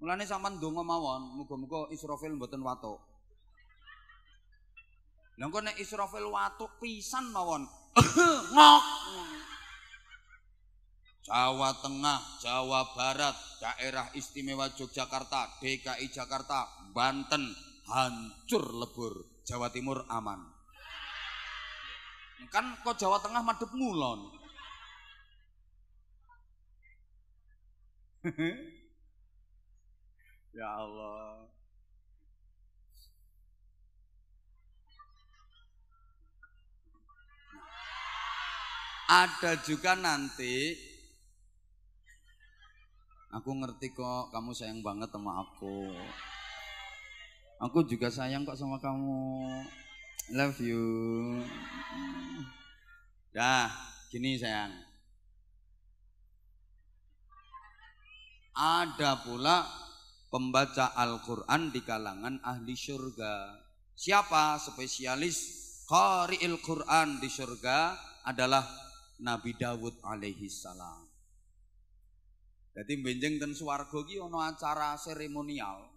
Mulane sampean ndonga mawon, muga-muga Israfil mboten watuk. Lah kok nek Israfil watuk pisan mawon. Ngok. Jawa Tengah, Jawa Barat, Daerah Istimewa Yogyakarta, DKI Jakarta, Banten hancur lebur, Jawa Timur aman. Kan kok Jawa Tengah madhep ngulon. Ya Allah. Ada juga nanti. Aku ngerti kok kamu sayang banget sama aku. Aku juga sayang kok sama kamu. Love you. Dah, gini sayang. Ada pula pembaca Al-Quran di kalangan ahli syurga. Siapa spesialis qari'il Quran di syurga adalah Nabi Dawud alaihi salam. Jadi benjeng ten swarga ki ana acara seremonial.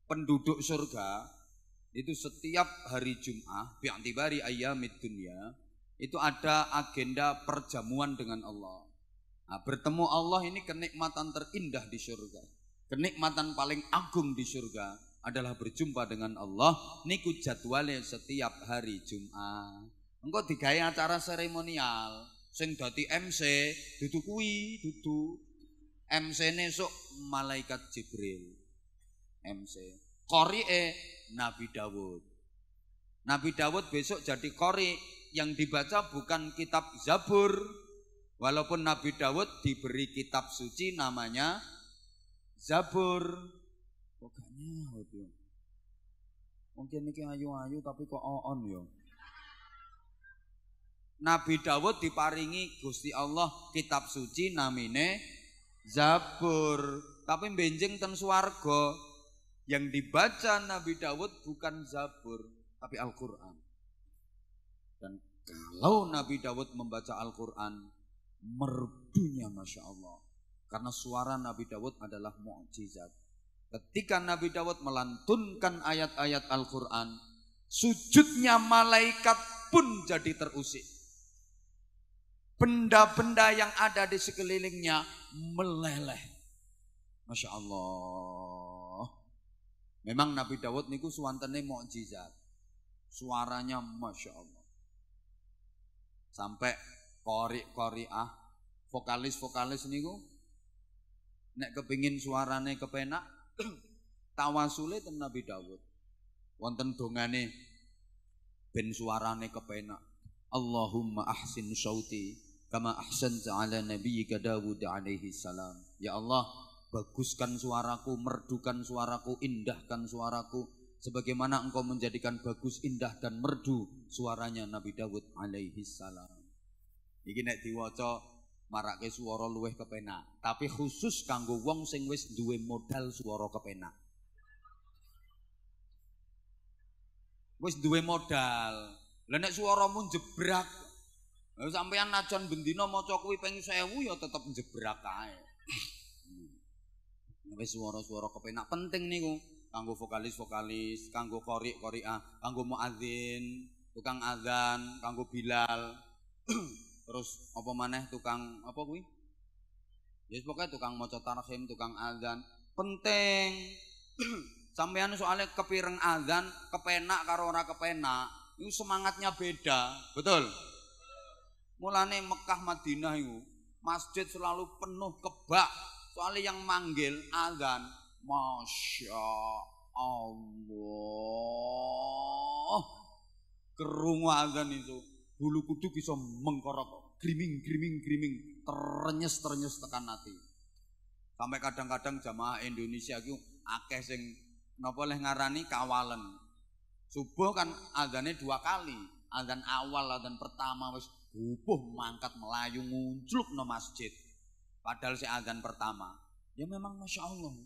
Penduduk surga itu setiap hari Jumat, bi'tibari ayyamid dunya, itu ada agenda perjamuan dengan Allah. Nah, bertemu Allah ini kenikmatan terindah di surga. Kenikmatan paling agung di surga. adalah berjumpa dengan Allah niku jadwale setiap hari Jumat. Engko digawe acara seremonial sing dadi MC dudu kuwi, dudu MC-ne sok malaikat Jibril. MC. Qori'e Nabi Dawud. Nabi Dawud besok jadi qori yang dibaca bukan kitab Zabur. Walaupun Nabi Dawud diberi kitab suci namanya Zabur. Kok gak nyaut yo. Mungkin iki ayu-ayu tapi kok on yo. Nabi Dawud diparingi Gusti Allah kitab suci namine Zabur. Tapi benjing ten swarga yang dibaca Nabi Dawud bukan Zabur tapi Al-Qur'an. Dan kalau Nabi Dawud membaca Al-Qur'an merdunya Masya Allah. Karena suara Nabi Dawud adalah mukjizat. Ketika Nabi Dawud melantunkan ayat-ayat Al-Quran, sujudnya malaikat pun jadi terusik. Benda-benda yang ada di sekelilingnya meleleh. Masya Allah. Memang Nabi Dawud niku suwantene mukjizat. Suaranya Masya Allah. Sampai qori-qori'ah, vokalis-vokalis niku nek kepingin suarane kepenak tawasule ten Nabi Dawud. Wonten dongane ben suarane kepenak. Allahumma ahsin sauti kama ahsanta ala nabiyyika Dawud alaihi salam. Ya Allah, baguskan suaraku, merdukan suaraku, indahkan suaraku sebagaimana engkau menjadikan bagus, indah dan merdu suaranya Nabi Dawud alaihi salam. Iki nek diwaca marake swara luwih kepenak, tapi khusus kanggo wong sing wis duwe modal swara kepenak. Wis duwe modal. Lah nek swaramu jebrak, sampeyan najan bendina maca kuwi ping 1000 ya tetep jebrak kae. Wis swara-swara kepenak penting niku kanggo vokalis-vokalis, kanggo qori'-qori'ah, kanggo muadzin, tukang azan, kanggo Bilal. Terus apa maneh tukang apa kuwi? Ya pokoke tukang maca tarhim, tukang azan, penting. Sampeyan soalnya kepireng azan, kepenak karo ora kepenak, itu semangatnya beda, betul? Mulane Mekah Madinah itu masjid selalu penuh kebak, soalnya yang manggil azan, Masya Allah. Kerungu azan itu bulu kuduk bisa mengkorok, griming, ternyes tekan hati. Sampai kadang-kadang jamaah Indonesia itu akeh sing napa leh ngarani kawalen. Subuh kan azannya 2 kali, azan awal, azan pertama wis bubuh mangkat melayu nguncluk no masjid. Padahal si azan pertama, ya memang Masya Allah.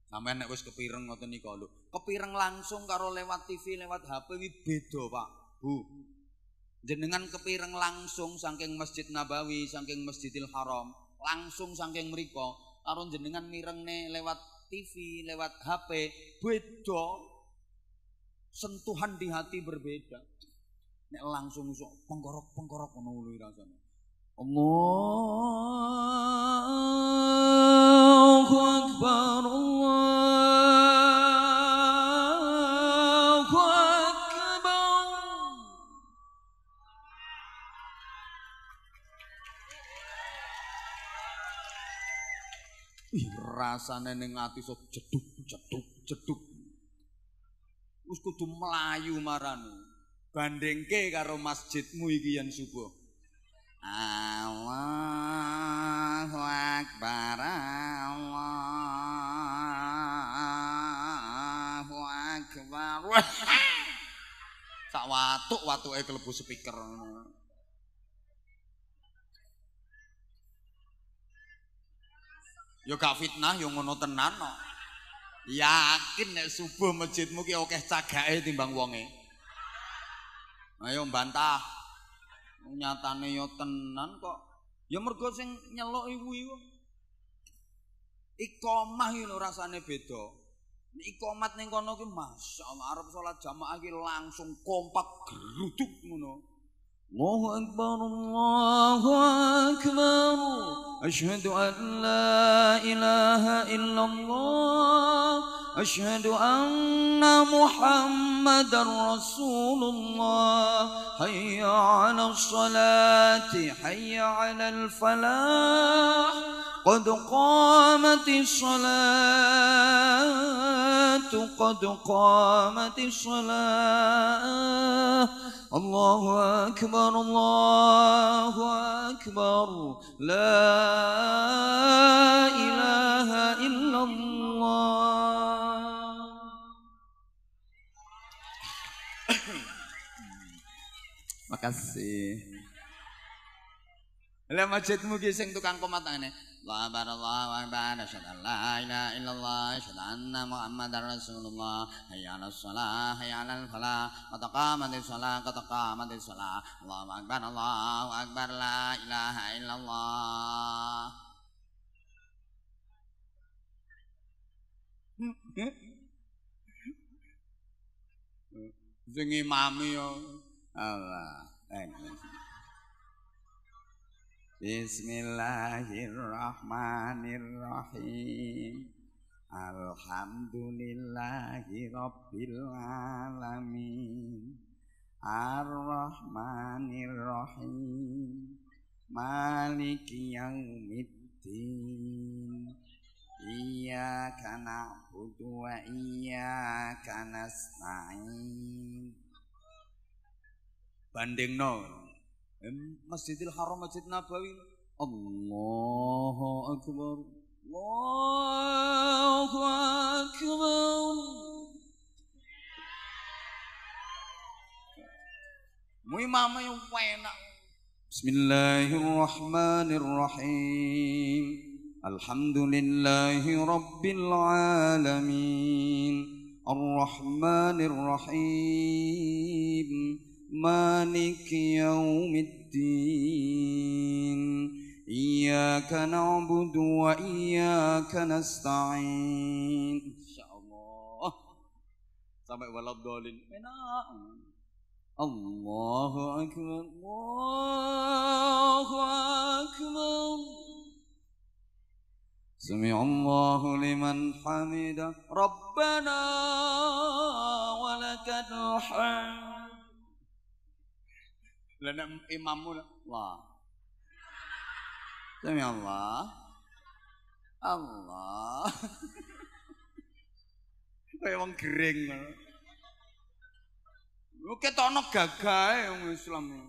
Sampai nek wis kepireng ngoten niku lho. Kepireng langsung karo lewat TV, lewat HP wi beda, Pak. Bu. Jenengan kepireng langsung saking Masjid Nabawi, saking Masjidil Haram, langsung saking mriko, karo jenengan mirengne lewat TV, lewat HP, beda. Sentuhan di hati berbeda. Nek langsung iso pengkorok ngono lho rasane. Allahu Akbar, Allahu Akbar. Ih, rasane ning ati iso jeduk. Wis kudu mlayu marane. Bandingke karo masjidmu iki yen subuh. Allahu Akbar, Allahu Akbar. Sak watuk-watuke klebu speaker. Yo gak fitnah, yo ngono tenan kok. Yakin nek subuh masjidmu ki akeh cagake timbang wonge. Ayo bantah. Nyatane yo tenan kok. Ya mergo sing nyeluk kuwi kok. Iqomah iki lho rasane beda. Nek iqomat ning kono ki masyaallah arep salat jamaah ki langsung kompak geruduk ngono. Allahu Akbar, Allahu Akbar. Asyhadu an la ilaha illallah. Asyhadu anna Muhammadar Rasulullah. Hayya 'alal salati, hayya 'alal falah. Qad qamatis salatu, qad qamatis salah. Allahu Akbar, Allahu Akbar. La ilaha illallah. Makasih. Lah masjidmu ki sing tukang komatane. Allahu Akbar, asyhadu an la ilaha illallah, asyhadu anna Muhammadar Rasulullah. Hayya 'alas shalah, hayya 'alal falah. Qad qamatis shalah, qad qamatis shalah. Allahu Akbar, Allahu Akbar, la ilaha illallah. Sing imami yo Allah. Bismillahirrahmanirrahim. Alhamdulillahi rabbil alamin. Ar-Rahmanir-Rahim. Maliki yaumiddin. Iyyaka na'budu wa iyyaka nasta'in. Bandingno Masjidil Haram, Masjid Nabawi. Allahu Akbar, Allahu Akbar. Mu imam yang enak. Bismillahirrahmanirrahim. Alhamdulillahi rabbil alamin. Ar-Rahmanir-Rahim. Maliki yaumiddin. Iyyaka na'budu wa iyyaka nasta'in. Insyaallah. Sampai waladhdallin. Enak. Allahu Akbar, Allahu Akbar. Sami'allahu liman hamidah. Rabbana walakal hamd. Lah imammu Allah. Sami Allah. Allah. Kayak wong gering. Lu ketokno gagahe wong Islam.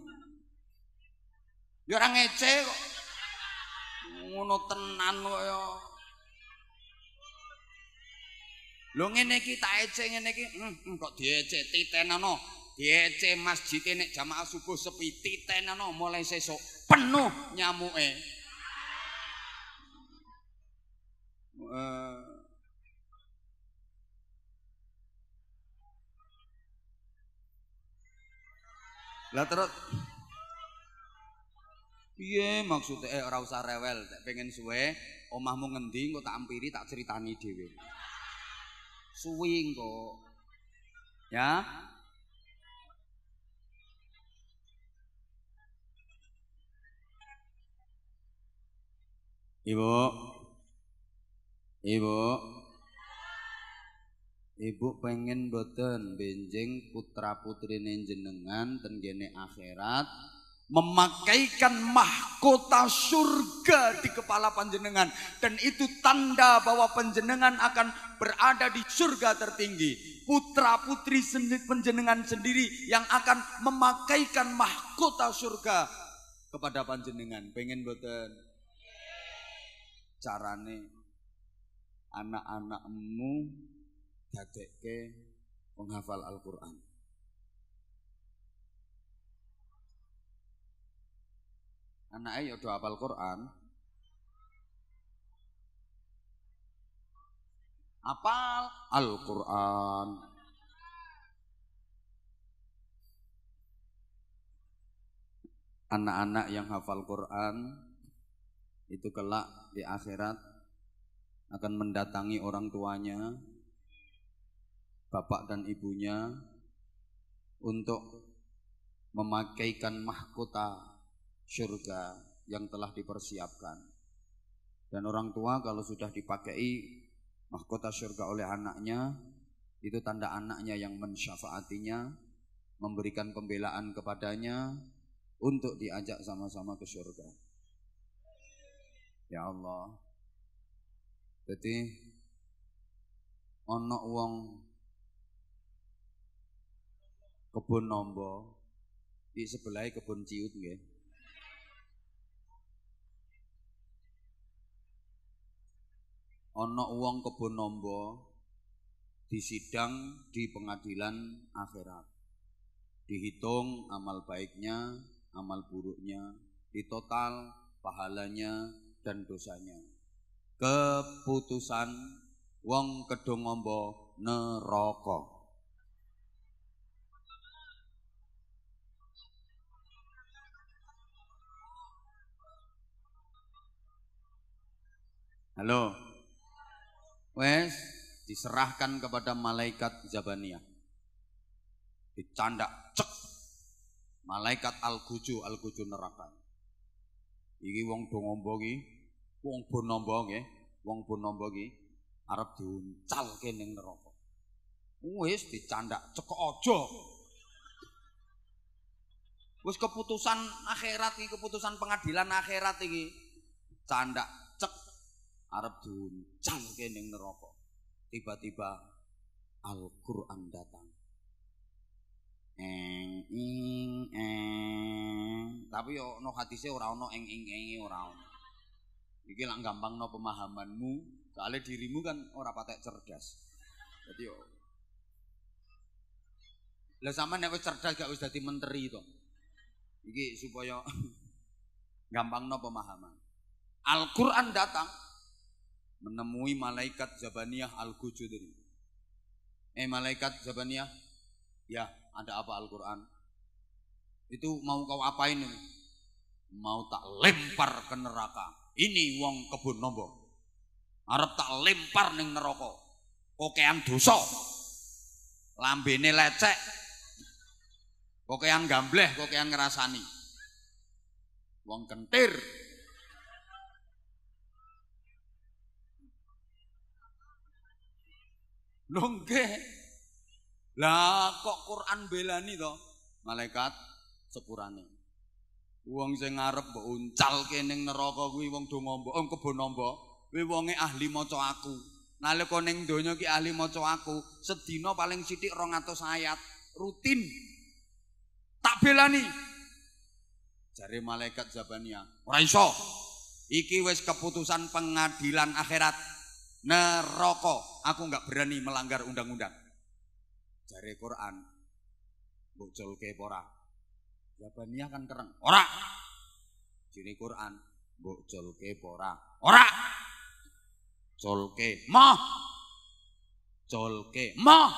Ya ora ngece kok. Ngono tenan kaya. Lho ngene iki tak ece ngene iki, kok diece titenano. Diece masjid nek jamaah subuh sepi titenano mulai sesuk penuh nyamuke. Lah terus piye maksudnya ora usah rewel, nek pengen suwe omahmu ngendi engko tak ampiri tak critani dhewe. Suwi engko. Ya. Ibu pengen boten benjing putra putrine jenengan ten kene akhirat memakaikan mahkota surga di kepala panjenengan, dan itu tanda bahwa panjenengan akan berada di surga tertinggi. Putra putri panjenengan sendiri yang akan memakaikan mahkota surga kepada panjenengan. Pengen boten? Carane anak-anakmu dadekke penghafal Al-Qur'an. Anake ya do hafal Qur'an. Hafal Al-Qur'an. Anak-anak yang hafal Qur'an itu kelak di akhirat akan mendatangi orang tuanya, bapak dan ibunya, untuk memakaikan mahkota surga yang telah dipersiapkan. Dan orang tua kalau sudah dipakai mahkota surga oleh anaknya, itu tanda anaknya yang mensyafaatinya, memberikan pembelaan kepadanya untuk diajak sama-sama ke surga. Ya Allah. Jadi ono wong kebun nombo di sebelah kebun ciut nggih. Ono wong kebun nombo disidang di pengadilan akhirat. Dihitung amal baiknya, amal buruknya, ditotal pahalanya dan dosanya. Keputusan wong kedung ngombo neraka. Halo. Wes diserahkan kepada malaikat Zabaniyah. Dicandak cek. Malaikat Al-Guju neraka. Iki wong do ngombo iki, wong bonombo nggih, wong bonombo iki arep diuncalke ning neraka. Wis dicandak cek aja. Wis keputusan akhirat iki, keputusan pengadilan akhirat iki. Candak cek arep diuncalke ning neraka. Tiba-tiba Al-Qur'an datang. Tapi yo no hadise ora ono eng ora ono. Iki lak gampangno pemahamanmu, soalnya dirimu kan ora patek cerdas. Jadi yo lah sampean nek wis cerdas gak wis dadi menteri to. Iki supaya gampangno pemahaman. Al-Qur'an datang menemui malaikat Zabaniyah Al-Guju tadi. Malaikat Zabaniyah, ya ada apa Al-Qur'an? Itu mau kau apain ini? Mau tak lempar ke neraka. Ini wong kebun nombo. Arep tak lempar ning neraka. Kokean dosa. Lambene lecek. Kokean gambleh, kokean ngrasani. Wong kentir. Longge. Lah kok Quran belani to? Malaikat sepurane. Wong sing ngarep mbok uncalke ning neraka kuwi wong do ngombo, kebon nombo. Kuwi wonge ahli maca aku. Nalika ning donya ki ahli maca aku, sedina paling sithik 200 ayat rutin. Tak belani. Jare malaikat Zabaniyah, ora iso. Iki wis keputusan pengadilan akhirat. Neraka, aku enggak berani melanggar undang-undang. Jare Quran, mbok jolke apa ora? Zabaniyah kan kereng. Ora. Jare Quran, mbok jolke apa ora? Ora. Jolke, moh. Jolke, moh.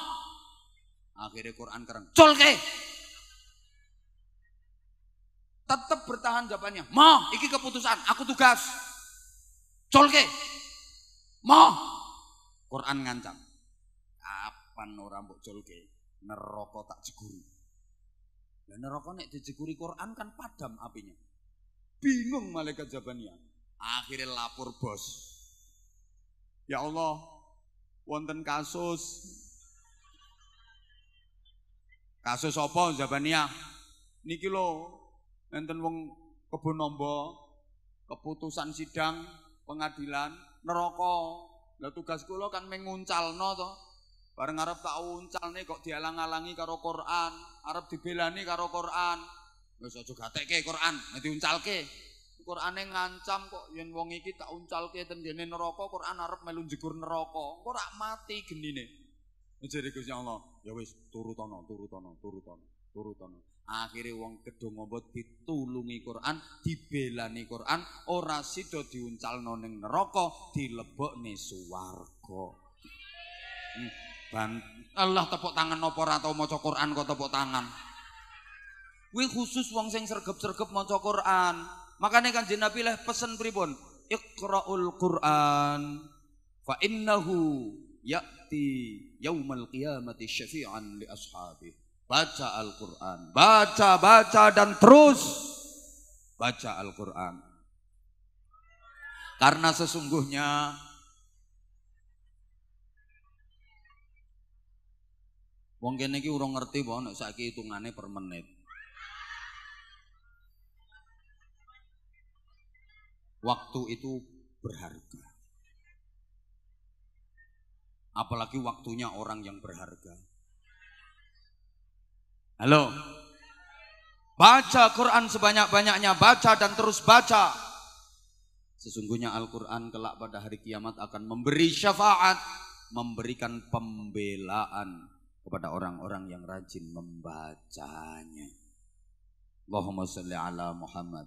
Akhirnya Quran kereng. Jolke. Tetap bertahan jawabannya. Moh, iki keputusan, aku tugas. Jolke. Moh. Quran ngancam. Kapan ora mbok jolke? Neraka tak jeguri. Lah neraka nek dijeguri Quran kan padam apinya. Bingung malaikat Zabaniyah. Akhirnya lapor bos. Ya Allah, wonten kasus apa Zabaniyah? Niki lho, enten wong kebon nombo, keputusan sidang pengadilan neraka. Lah tugas kula kan menguncalno to. Bareng arep tak uncalne kok dialang-alangi karo Quran, arep dibelani karo Quran. Wis aja gatekke Quran, nek diuncalke. Qur'ane ngancam kok yen wong iki tak uncalke ten ngene neraka, Quran arep melu njegur neraka. Kok ora mati genine. Jare Gusti Allah, ya wis turutono. Akhire wong gedung ngombo ditulungi Quran, dibelani Quran, ora sida diuncalno ning neraka, dilebokne swarga. Allah tepuk tangan napa ora tau maca Quran kok tepuk tangan. Kuwi khusus wong sing sregep-sregep maca Quran. Makane Kanjeng Nabi leh pesen pripun? Iqra'ul Qur'an fa innahu ya'ti yaumal qiyamati syafi'an li ashabi. baca Al-Quran. Baca dan terus baca Al-Quran. Karena sesungguhnya wong kene iki urung ngerti bahwa nek saiki hitungane per menit. Waktu itu berharga. Apalagi waktunya orang yang berharga. Halo. Baca Quran sebanyak-banyaknya, baca dan terus baca. Sesungguhnya Al-Quran kelak pada hari kiamat akan memberi syafaat, memberikan pembelaan kepada orang-orang yang rajin membacanya. Allahumma sholli ala Muhammad.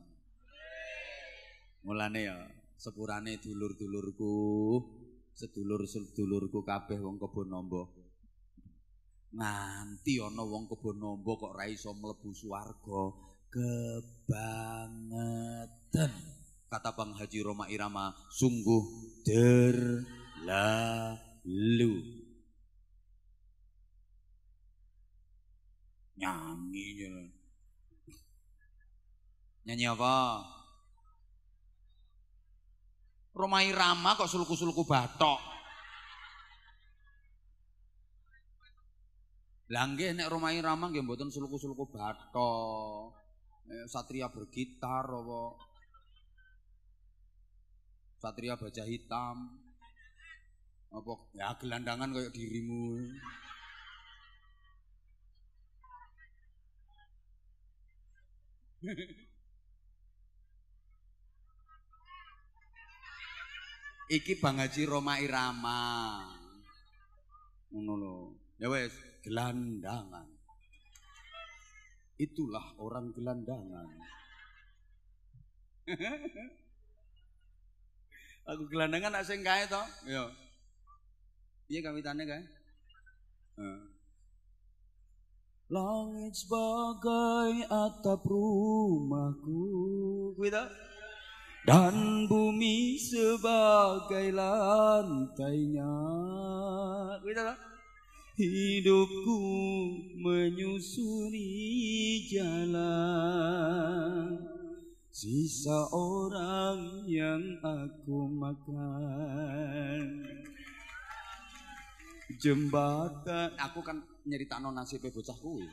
Mulane ya sepurane dulur-dulurku, sedulur-sedulurku kabeh wong kebon nombo. Nganti ana wong kebon nombo kok ra iso mlebu swarga, kebangetan. Kata Bang Haji Roma Irama, sungguh terlalu. Nyanyi apa? Roma Irama kok sulku-sulku batok. Lah nggih nek Roma Irama nggih mboten sulku-sulku batok. Satria bergitar apa? Satria baja hitam. Apa ya gelandangan kayak dirimu. Iki Bang Haji Roma Irama. Ngono lho. Ya wes, gelandangan. Itulah orang gelandangan. Aku gelandangan nak sing kae to? Ya. Piye kawitane kae? Langit sebagai atap rumahku. Kuwi to? Dan bumi sebagai lantainya. Hidupku menyusuri jalan, sisa orang yang aku makan. Jembatan, aku kan nyeritakno nasib bocah kuwi.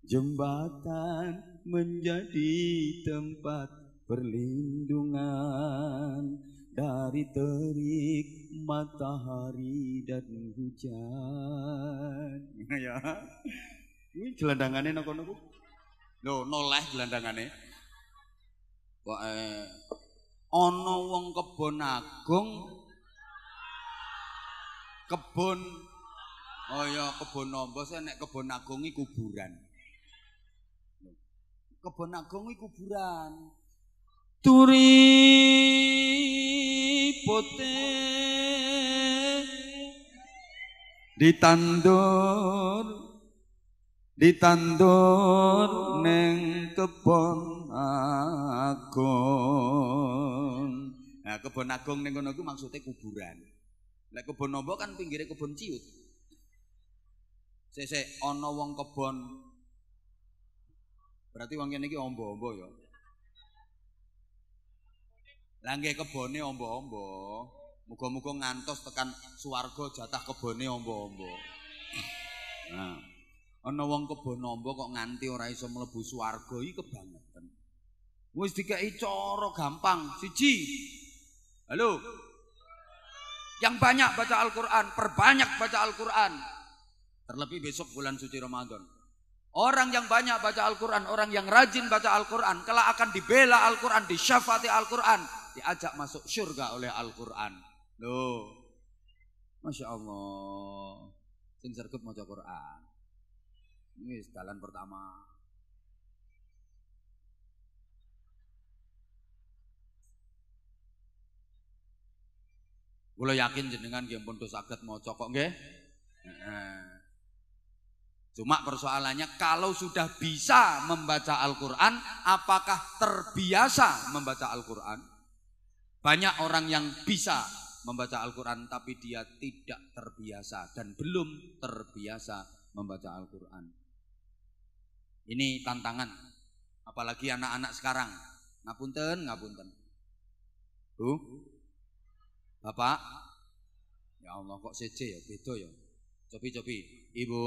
Jembatan menjadi tempat perlindungan dari terik matahari dan hujan. Ya. Ini gelandangane nang kono ku. Lho, noleh gelandangane. Kok ana wong kebon agung. Kebon. Oh ya, kebon nombo nek kebon agung iki kuburan. Kebon agung iki kuburan. Turi pote ditandur neng kebon agung. Nah, kebon agung ning kono iku maksudnya kuburan. Nek kebon nombo kan pinggire kebon ciut. Sesek ana wong kebon. Berarti wong kene iki ombo-ombo ya. Lah nggih kebone ombo-ombo. Muga-muga ngantos tekan swarga jatah kebone ombo-ombo. Nah, ana wong kebon ombo kok nganti ora iso mlebu swarga iki kebangetan. Wis dikeki cara gampang. Siji. Halo. Yang banyak baca Al-Qur'an, perbanyak baca Al-Qur'an. Terlebih besok bulan suci Ramadan. Orang yang banyak baca Al-Quran, orang yang rajin baca Al-Quran, kelak akan dibela Al-Quran, disyafaati Al-Quran, diajak masuk surga oleh Al-Quran. Loh, Masya Allah, sing sergep maca Quran. Ini jalan pertama. Kula yakin jenengan nggih pun saged maca kok nggih. Cuma persoalannya kalau sudah bisa membaca Al-Quran, apakah terbiasa membaca Al-Quran? Banyak orang yang bisa membaca Al-Quran, tapi dia tidak terbiasa dan belum terbiasa membaca Al-Quran. Ini tantangan, apalagi anak-anak sekarang. Ngapunten, ngapunten. Bu, Bapak, ya Allah kok seje ya, beda ya. Cobi-cobi, Ibu,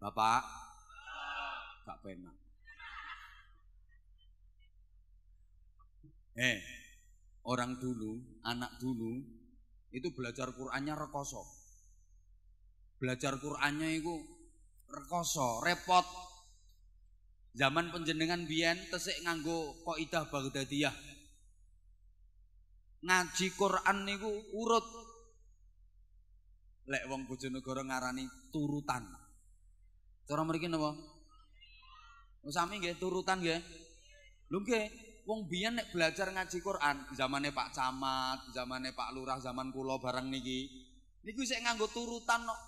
Bapak, gak penak. Orang dulu, anak dulu, itu belajar Qur'annya rekoso. Belajar Qur'annya itu rekoso, repot. Zaman penjenengan biyen tesik nganggo Qaidah Baghdadiyah. Ngaji Qur'an niku urut. Lek wong Bojonegoro ngarani turutan. Cara mriki napa? Sami nggih turutan nggih. Lho nggih, wong biyen nek belajar ngaji Quran, zamane Pak Camat, zamane Pak Lurah, zaman kula bareng niki. Niku sik nganggo turutan kok.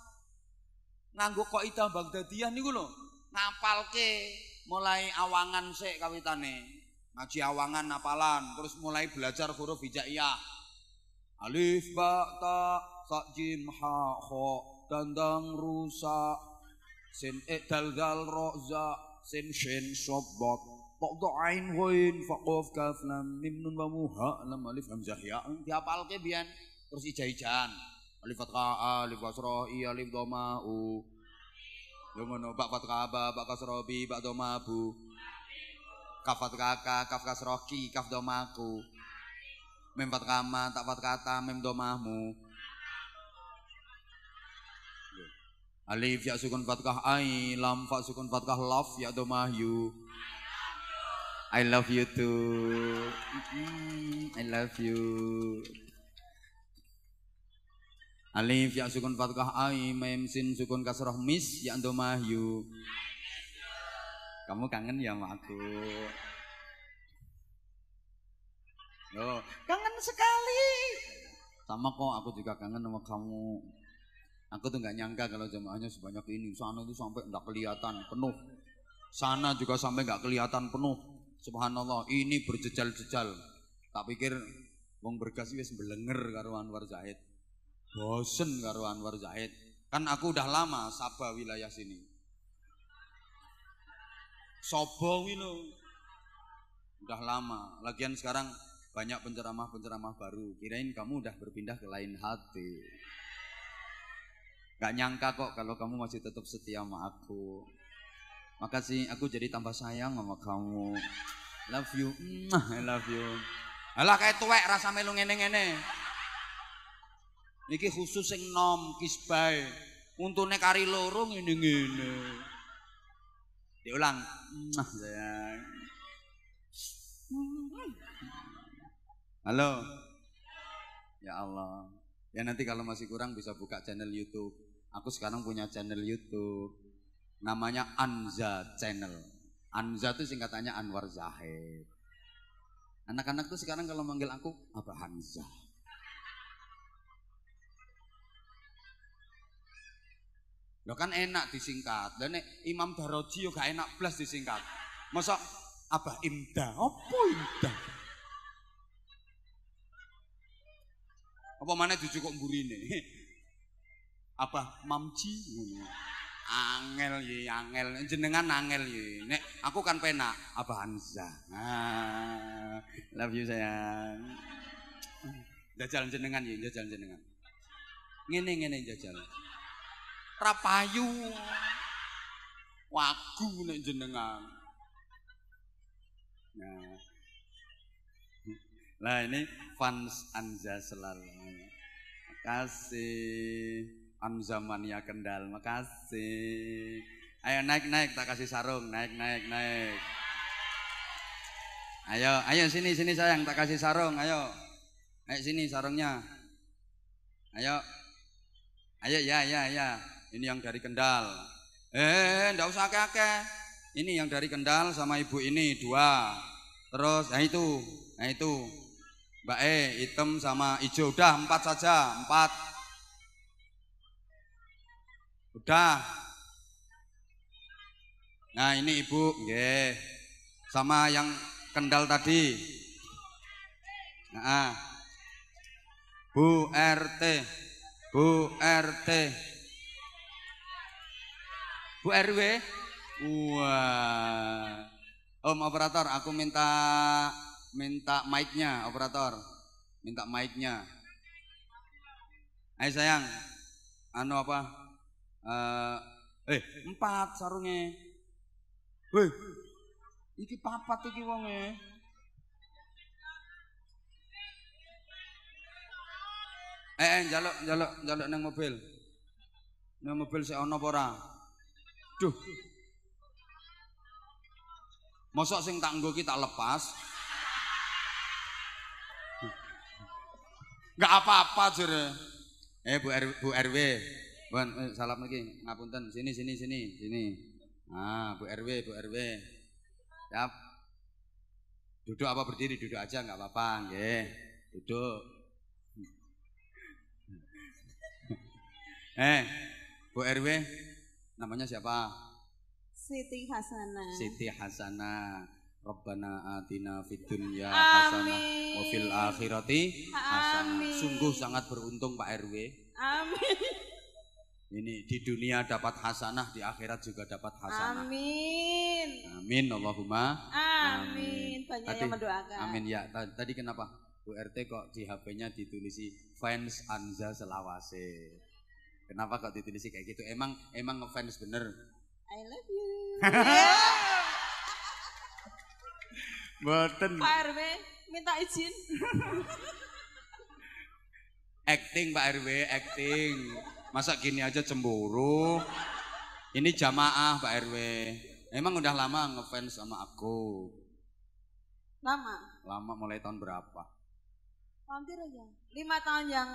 Nganggo Qaidah Baghdadiyah niku lho, ngapalke mulai awangan sik kawitane. Ngaji awangan napalan, terus mulai belajar huruf hijaiyah. Alif ba ta sa jim ha kha dandang rusa sin dal dal ro za sin shin sobat tok ain ghain fa qaf kaf lam mim nun wa mu ha lam alif hamzah ya diapalke biyen terus ija-ijan alif fathah alif kasrah i alif dhamma u yo ngono ba fathah ba kasrah bi ba dhamma bu kaf fathah ka kaf kasrah ki kaf dhamma ku mim fathah ma ta fathah ta mim dhamma mu alif ya sukun fathah ai lam fa sukun fathah laf ya dhamma yu. I love you too. I love you. Alif ya sukun fathah ai, mim sin sukun kasrah mis ya dhamma yu. Kamu kangen ya sama aku? Loh, kangen sekali. Sama kok, aku juga kangen sama kamu. Aku tuh nggak nyangka kalau jamaahnya sebanyak ini. Sana tuh sampai nggak kelihatan penuh. Sana juga sampai nggak kelihatan penuh. Subhanallah, ini berjejal-jejal. Tak pikir wong Bergas wis mbelenger karo Anwar Zahid. Bosen karo Anwar Zahid. Kan aku udah lama Sabah wilayah sini. Sobo wi lho. Udah lama. Lagian sekarang banyak penceramah-penceramah baru. Kirain kamu udah berpindah ke lain hati. Gak nyangka kok kalau kamu masih tetap setia sama aku. Makasih, aku jadi tambah sayang sama kamu. Love you, I love you. Alah kayak tuwek rasa melu ngene-ngene. Niki khusus sing nom kisbai. Untune kari loro ngene-ngene. Diulang, sayang. Halo. Ya Allah. Ya nanti kalau masih kurang bisa buka channel YouTube. Aku sekarang punya channel YouTube. Namanya Anza Channel. Anza itu singkatannya Anwar Zahid. Anak-anak tuh sekarang kalau manggil aku apa Hanza. Loh kan enak disingkat. Dan Imam Daroji juga enak blas disingkat. Masa apa Imda? Apa Imda? Apa mana cucu kok mburine? Apa Mamci? Angel ye, angel jenengan angel ye. Nek aku kan penak apa Hanza. Love you sayang. Jajal jenengan ye, jajal jenengan. Ngene jajal. Rapayu. Wagu nek jenengan. Nah. Lah ini fans Anza selalu. Makasih. Anzamania Kendal, makasih. Ayo naik tak kasih sarung, naik. Ayo sini sayang tak kasih sarung, ayo sini sarungnya. Ayo ya. Ini yang dari Kendal. Ndak usah akeh-akeh. Ini yang dari Kendal sama ibu ini 2. Terus nah itu Mbak hitam sama hijau udah 4 saja, 4. Udah. Nah ini ibu, nggih. Sama yang Kendal tadi. Nah, Bu RT. Bu RT. Bu RW. Wah. Om operator, aku minta mic-nya, operator. Minta mic-nya. Ayo sayang. Anu apa? 4 sarungnya. Weh. Iki papat iki wonge. Njaluk nang mobil. Nang mobil sik ana apa ora? Duh. Mosok sing tak nggo ki tak lepas. Enggak apa-apa jere. Bu RW. Bon, salam lagi, ngapunten. Sini. Bu RW. Siap. Duduk apa berdiri? Duduk aja enggak apa-apa, nggih. Duduk. Bu RW, namanya siapa? Siti Hasanah. Siti Hasanah. Rabbana atina fid dunya hasanah wa fil akhirati hasanah. Sungguh sangat beruntung Pak RW. Amin. Ini di dunia dapat hasanah, di akhirat juga dapat hasanah. Amin. Amin Allahumma. Amin. Banyak yang mendoakan. Amin ya. Tadi kenapa Bu RT kok di HP-nya ditulisi fans Anza Selawase? Kenapa kok ditulisi kayak gitu? Emang ngefans bener? I love you. Boten. Pak RW minta izin. Acting Pak RW, acting. Masa gini aja cemburu? Ini jamaah Pak RW. Emang udah lama ngefans sama aku? Lama. Lama mulai tahun berapa? Hampir aja. 5 tahun yang.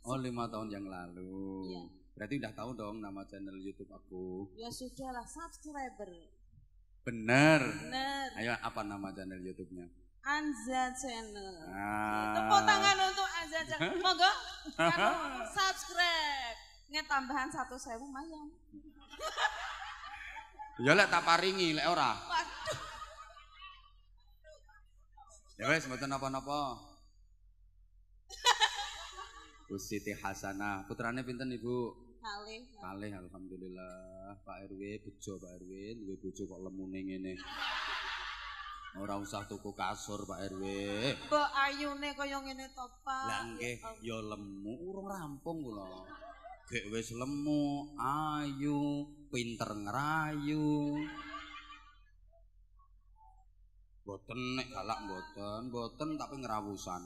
Oh 5 tahun yang lalu. Iya. Berarti udah tahu dong nama channel YouTube aku. Ya sudahlah, subscriber. Bener. Bener. Ayo apa nama channel YouTube-nya? Anza Channel. Ah. Tepuk tangan untuk Anza Channel. Monggo. Subscribe. Nge tambahan 1.000 lumayan. Ya lek tak paringi lek ora. Waduh. Ya wes mboten napa-napa. Bu Siti Hasanah, putrane pinten Ibu? Kalih alhamdulillah. Pak RW bejo Pak RW, duwe bojo kok lemune ngene. Ora usah tuku kasur Pak RW. Mbok ayune kaya ngene to, Pak. Lah nggih, ya lemu urung rampung kula. Gek wis lemu, ayu, pinter ngerayu. Boten nek galak boten tapi ngerawusan.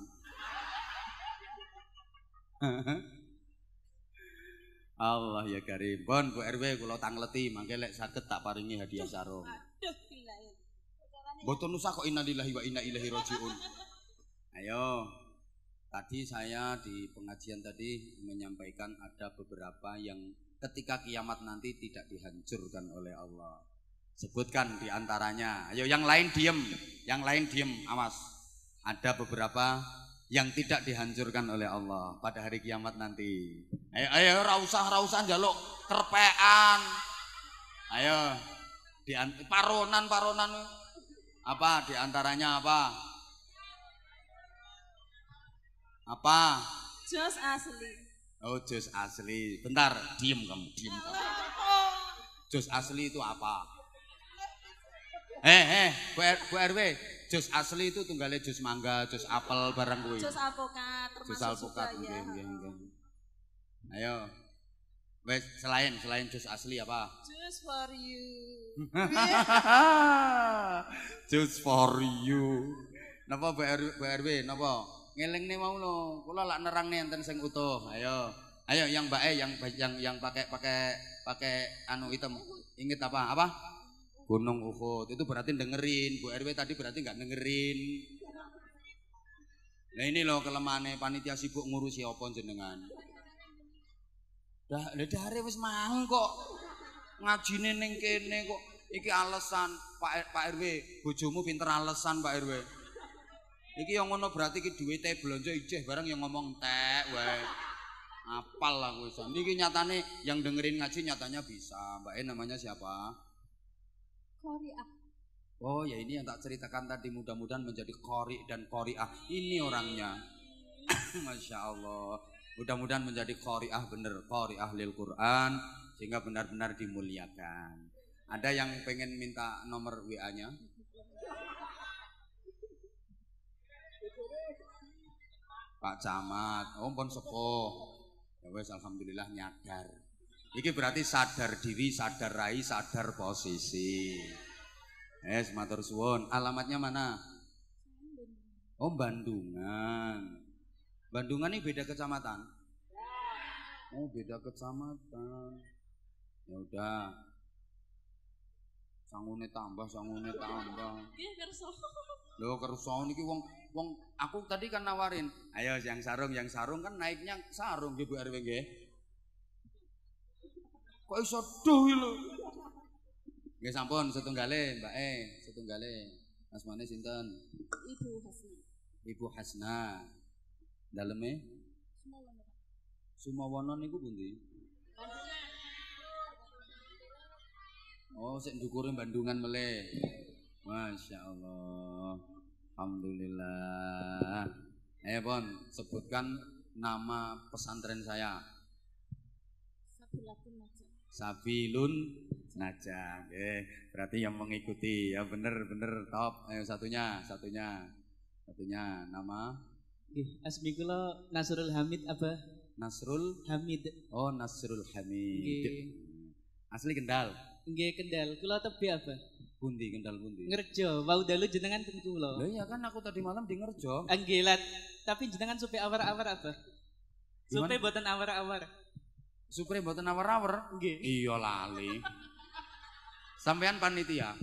Allah ya karim. Bon Bu RW kula tangleti mangke lek saged tak paringi hadiah sarung. Aduh gila ya. Mboten usah kok innalillahi wa inna ilaihi rajiun. Ayo. Tadi saya di pengajian tadi menyampaikan ada beberapa yang ketika kiamat nanti tidak dihancurkan oleh Allah. Sebutkan di antaranya. Ayo yang lain diem, awas. Ada beberapa yang tidak dihancurkan oleh Allah pada hari kiamat nanti. Ayo ora usah njaluk kerpean. Ayo paronan apa di antaranya apa? Apa? Jos asli. Oh, jos asli. Bentar, diem kamu. Jos asli itu apa? Bu RW, jus asli itu tunggalnya jus mangga, jus apel barang kuwi. Jus alpukat termasuk. Jus alpukat nggih. Ayo. Wes selain jus asli apa? Jus for you. Jus for you. Napa Bu RW napa? Ngelingne mau lho, kula lak nerangne enten sing utuh. Ayo yang Mbak yang pakai anu hitam. Ingat apa? Apa? Gunung Uhud. Itu berarti dengerin. Bu RW tadi berarti enggak dengerin. Nah ini loh kelemahannya panitia sibuk ngurusi apa jenengan. Dah dare wis mang kok. Ngajine ning kene kok iki alasan Pak RW, bojomu pinter alasan Pak RW. Iki yang ngono berarti iki duwite blonjo ijeh barang yang ngomong tek wae. Apal lah wis. Niki nyatane yang dengerin ngaji nyatanya bisa. Mbak namanya siapa? Qori'ah. Oh ya ini yang tak ceritakan tadi mudah-mudahan menjadi qori dan qori'ah. Ini orangnya. Masya Allah. Mudah-mudahan menjadi qari'ah bener, qari'ah lil Quran sehingga benar-benar dimuliakan. Ada yang pengen minta nomor WA-nya? Pak Camat, pun sepuh. Ya wes alhamdulillah nyadar. Iki berarti sadar diri, sadar rai, sadar posisi. Matur suwun. Alamatnya mana? Oh, Bandungan. Bandungan ini beda kecamatan? Oh, beda kecamatan. Ya udah. Sangune tambah. Iya kerso. Loh kerso niki wong aku tadi kan nawarin, ayo yang sarung kan naiknya sarung nggih Bu RW nggih. Kok iso duh lho. Nggih sampun setunggale, Mbak setunggale. Asmane sinten? Ibu Hasna. Daleme? Sumawana niku pundi? Oh, sik ndukure Bandungan meleh. Masya Allah. Alhamdulillah. Pon, sebutkan nama pesantren saya. Sabilun Najah. Berarti yang mengikuti ya bener top. Ayo satunya nama. Asmi kula Nasrul Hamid apa? Nasrul Hamid. Oh, Nasrul Hamid. Asli Kendal. Nggih Kendal. Kula tebi apa? Pundi Kendal pundi? Ngerjo. Wau dalu jenengan ten kula. Lah iya kan aku tadi malam di Ngerjo. Nggih lat. Tapi jenengan supe awar-awar apa? Supe boten awar-awar. Supe boten awar-awar? Nggih. Iya lali. Sampean panitia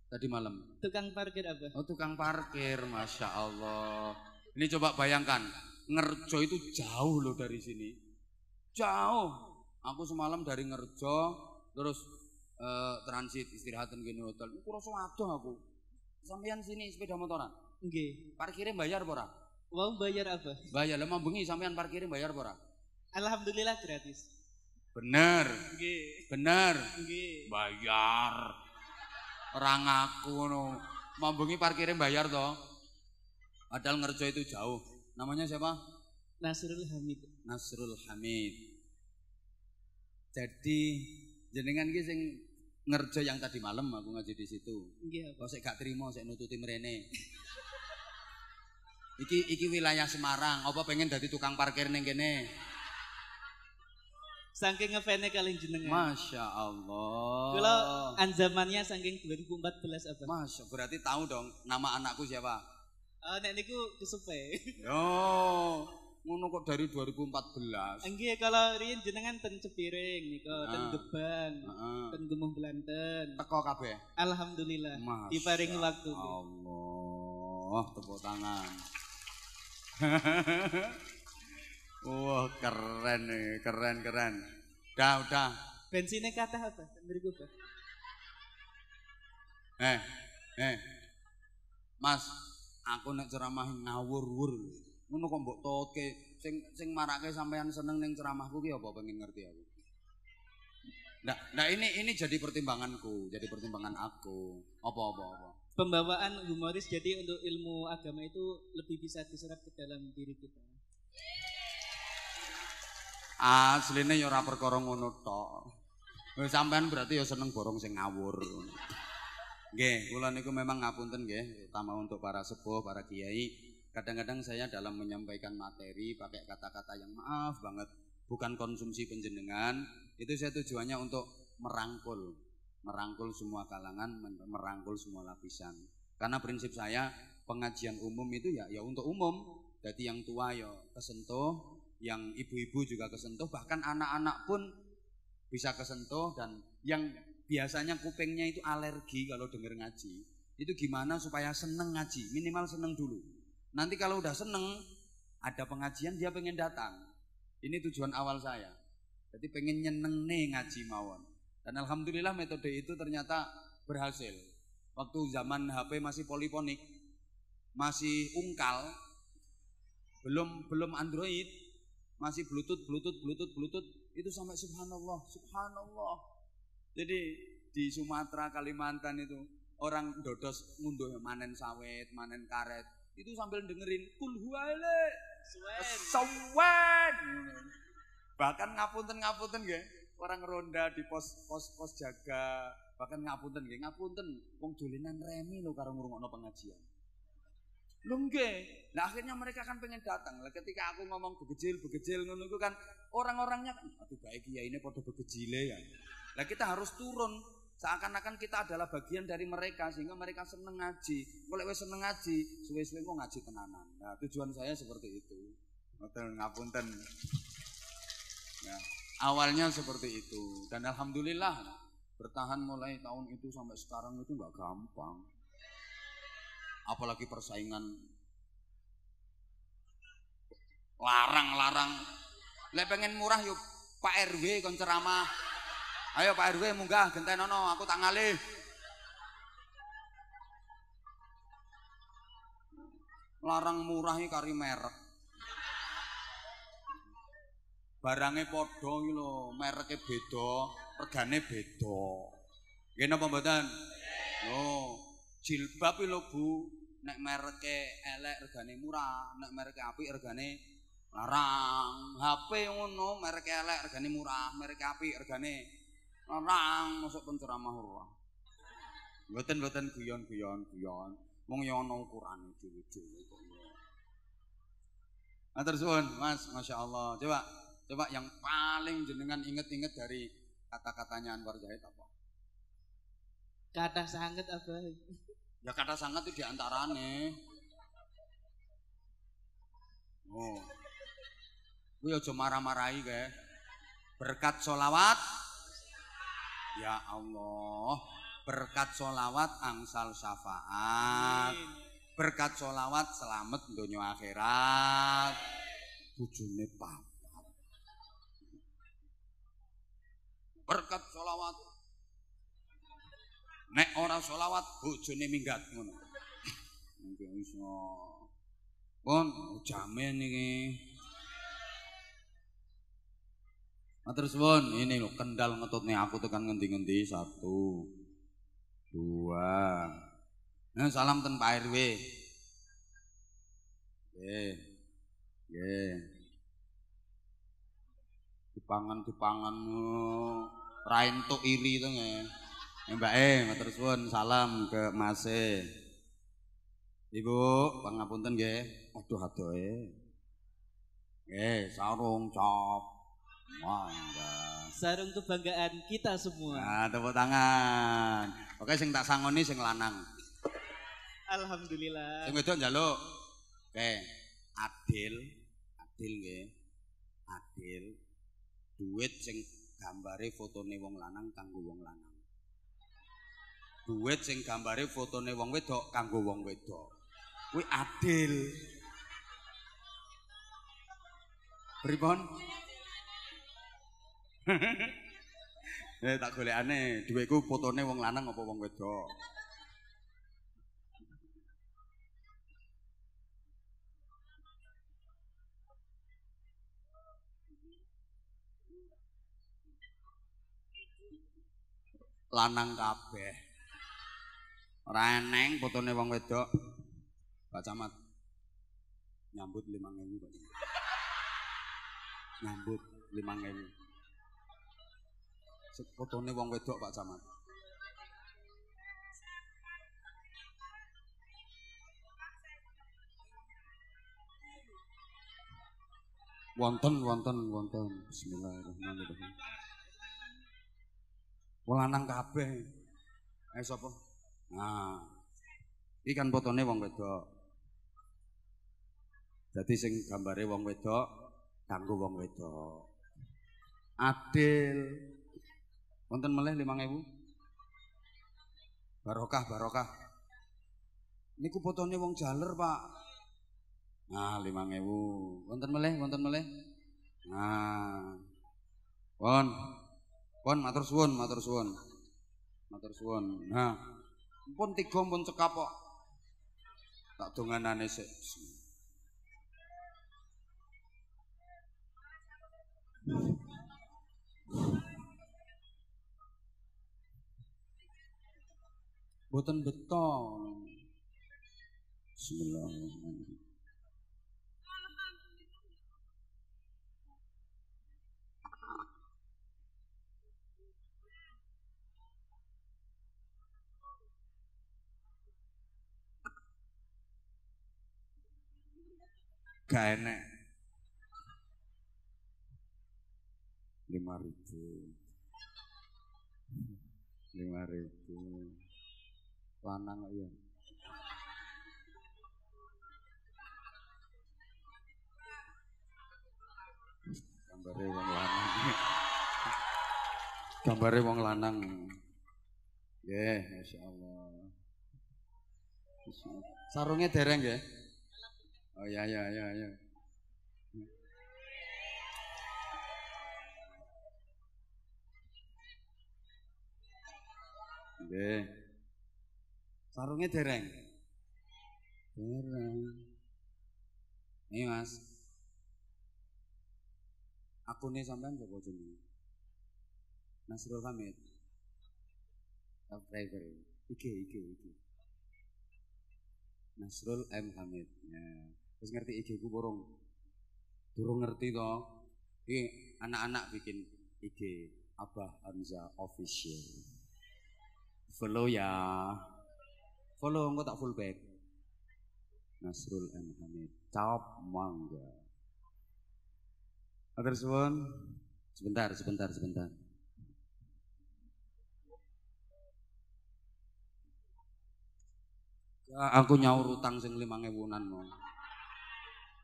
tadi malam. Tukang parkir apa? Oh, tukang parkir. Masya Allah. Ini coba bayangkan, Ngerjo itu jauh loh dari sini. Jauh. Aku semalam dari Ngerjo terus transit istirahat gini hotel. Aku rasa waduh aku. Sampean sini sepeda motoran? Nggih. Parkirnya bayar pora? Wow, bayar apa? Bayar, lemah bengi sampean parkirnya bayar pora? Alhamdulillah gratis. Bener. Nggih. Bener. Nggih. Bayar. Orang aku no. Mau bengi parkirnya bayar toh. Padahal Ngerjo itu jauh. Namanya siapa? Nasrul Hamid. Nasrul Hamid. Jadi jenengan ki sing Ngerjo yang tadi malam aku ngaji di situ. Nggih. Kok sik gak trimo sik nututi mrene. Iki wilayah Semarang, apa pengen dadi tukang parkir ning kene? Saking ngefane kalian jenengan. Masya Allah. Kula anzamannya saking 2014 apa? Masya, berarti tahu dong nama anakku siapa? Nek niku kesupe. Yo, ngono kok dari 2014. Nggih, kalau riyen jenengan ten Cepiring nika, ten Gebang, ten Gemuh Blanten. Teko kabeh. Alhamdulillah. Diparingi waktu. Allah, tepuk tangan. Wah, keren nih, keren. Udah. Bensinnya kathah apa? Mriku, Pak. Mas, aku nek ceramah ngawur-wur. Ngono kok mbok toke sing marake sampean seneng ning ceramahku ki apa pengen ngerti aku. Nah ini jadi pertimbanganku, jadi pertimbangan aku. Apa. Pembawaan humoris jadi untuk ilmu agama itu lebih bisa diserap ke dalam diri kita. Asline ya ora perkara ngono tok. Sampean berarti ya seneng borong sing ngawur. Nggih, kula niku memang ngapunten nggih, terutama untuk para sepuh, para kiai. Kadang-kadang saya dalam menyampaikan materi pakai kata-kata yang maaf banget, bukan konsumsi penjenengan. Itu saya tujuannya untuk merangkul semua kalangan, merangkul semua lapisan. Karena prinsip saya pengajian umum itu ya untuk umum. Jadi yang tua ya kesentuh, yang ibu-ibu juga kesentuh, bahkan anak-anak pun bisa kesentuh. Dan yang biasanya kupingnya itu alergi kalau dengar ngaji, itu gimana supaya seneng ngaji, minimal seneng dulu. Nanti kalau udah seneng, ada pengajian dia pengen datang. Ini tujuan awal saya. Jadi pengen nyeneng nih ngaji mawon. Dan alhamdulillah metode itu ternyata berhasil. Waktu zaman HP masih poliponik, masih ungkal, belum Android, masih Bluetooth, itu sampai subhanallah. Jadi di Sumatera, Kalimantan itu orang dodos ngunduh manen sawit, manen karet, itu sambil dengerin kul huwaile Sawen. Bahkan ngapunten nggih, orang ronda di pos jaga, bahkan ngapunten wong dolenan remi lho karo ngrungokno pengajian. Lho nggih. Nah akhirnya mereka kan pengen datang. Lah ketika aku ngomong begejil ngono iku kan orang-orangnya kan aduh bae kiyaine padha begejile ya. Lah kita harus turun seakan-akan kita adalah bagian dari mereka sehingga mereka seneng ngaji. Kalau wis seneng ngaji, suwe-suwe kok ngaji tenanan. Nah, tujuan saya seperti itu. Ngoten ngapunten. Ya, awalnya seperti itu dan alhamdulillah bertahan mulai tahun itu sampai sekarang itu nggak gampang. Apalagi persaingan larang. Lek pengen murah yuk Pak RW kon ceramah. Ayo Pak RW munggah gentenono aku tak ngalih. Larang murah iki kari merek. Barangnya podo iki lho, mereknya beda, regane beda. Nggih napa mboten? Oh, jilbab iki lho Bu, nek mereke elek regane murah, nek mereke apik regane larang. HP ngono, mereke elek regane murah, mereke apik regane larang. Masuk penceramah ora. Mboten guyon. Wong ya ana ukurane dhewe-dhewe kok. Matur suwun, Mas, masyaallah. Coba yang paling jenengan inget-inget dari kata-katanya Anwar Zahid apa? Kata sangat apa? Ya kata sangat itu diantarane. Oh, gue aja marah-marahi ke. Berkat sholawat, ya Allah. Berkat sholawat angsal syafaat. Berkat sholawat selamat dunia akhirat. Bujune papa. Berkat sholawat nek ora sholawat bojone minggat ngono. Nggih iso. Pun jamin iki. Matur suwun, ini lho kendal ngetutne aku tekan ngendi-ngendi 1 2. Nah, salam ten Pak RW. Nggih. Dipangan ra entuk iri to nggih. Mbake matur suwun salam ke Mas e. Ibu, pangapunten nggih. Aduh adohe. Nggih, sarung cop. Mangga. Sarung kebanggaan kita semua. Nah, tepuk tangan. Oke sing tak sangoni sing lanang. Alhamdulillah. Sing wedok njaluk. Oke, adil nggih. Adil. Duit sing gambare fotone wong lanang kanggo wong lanang. Duit sing gambare fotone wong wedok kanggo wong wedok. Kuwi adil. Pripun? Tak golekane dhuwitku fotone wong lanang apa wong wedok. Lanang kabeh. Ora eneng fotone wong wedok. Pak Camat. Nyambut 5.000, Pak. Nyambut 5.000. Fotone wong wedok Pak Camat. Wonten. Bismillahirrahmanirrahim. Wong lanang kabeh. Sapa? Nah. Iki kan fotone wong wedok. Dadi sing gambare wong wedok kanggo wong wedok. Adil. Wonten melih 5.000. Barokah. Niku fotone wong jaler, Pak. Nah, 5.000. Wonten melih. Nah. Pun matur suwun. Nah, pun 3 pun cekap kok. Tak donganane sik. Boten beton. Bismillahirrahmanirrahim. Gak enek. 5.000. 5.000. Lanang kok ya. Gambare wong lanang. Gambare wong lanang. Nggih, masyaallah. Sarungnya dereng nggih? Oh ya. Nggih. Sarungnya dereng. Dereng. Ini Mas. Akune sampean sapa jenenge? Nasrul Hamid. Subscriber. IG. Nasrul M Hamid. Ya. Terus ngerti IG ku burung. Durung ngerti toh. Iki anak-anak bikin IG Abah Hamza Official. Follow ya. Follow engko tak full back. Nasrul M Hamid. Cap mangga. Atur suwun. Sebentar. Ya, aku nyaur utang sing 5.000-an mau.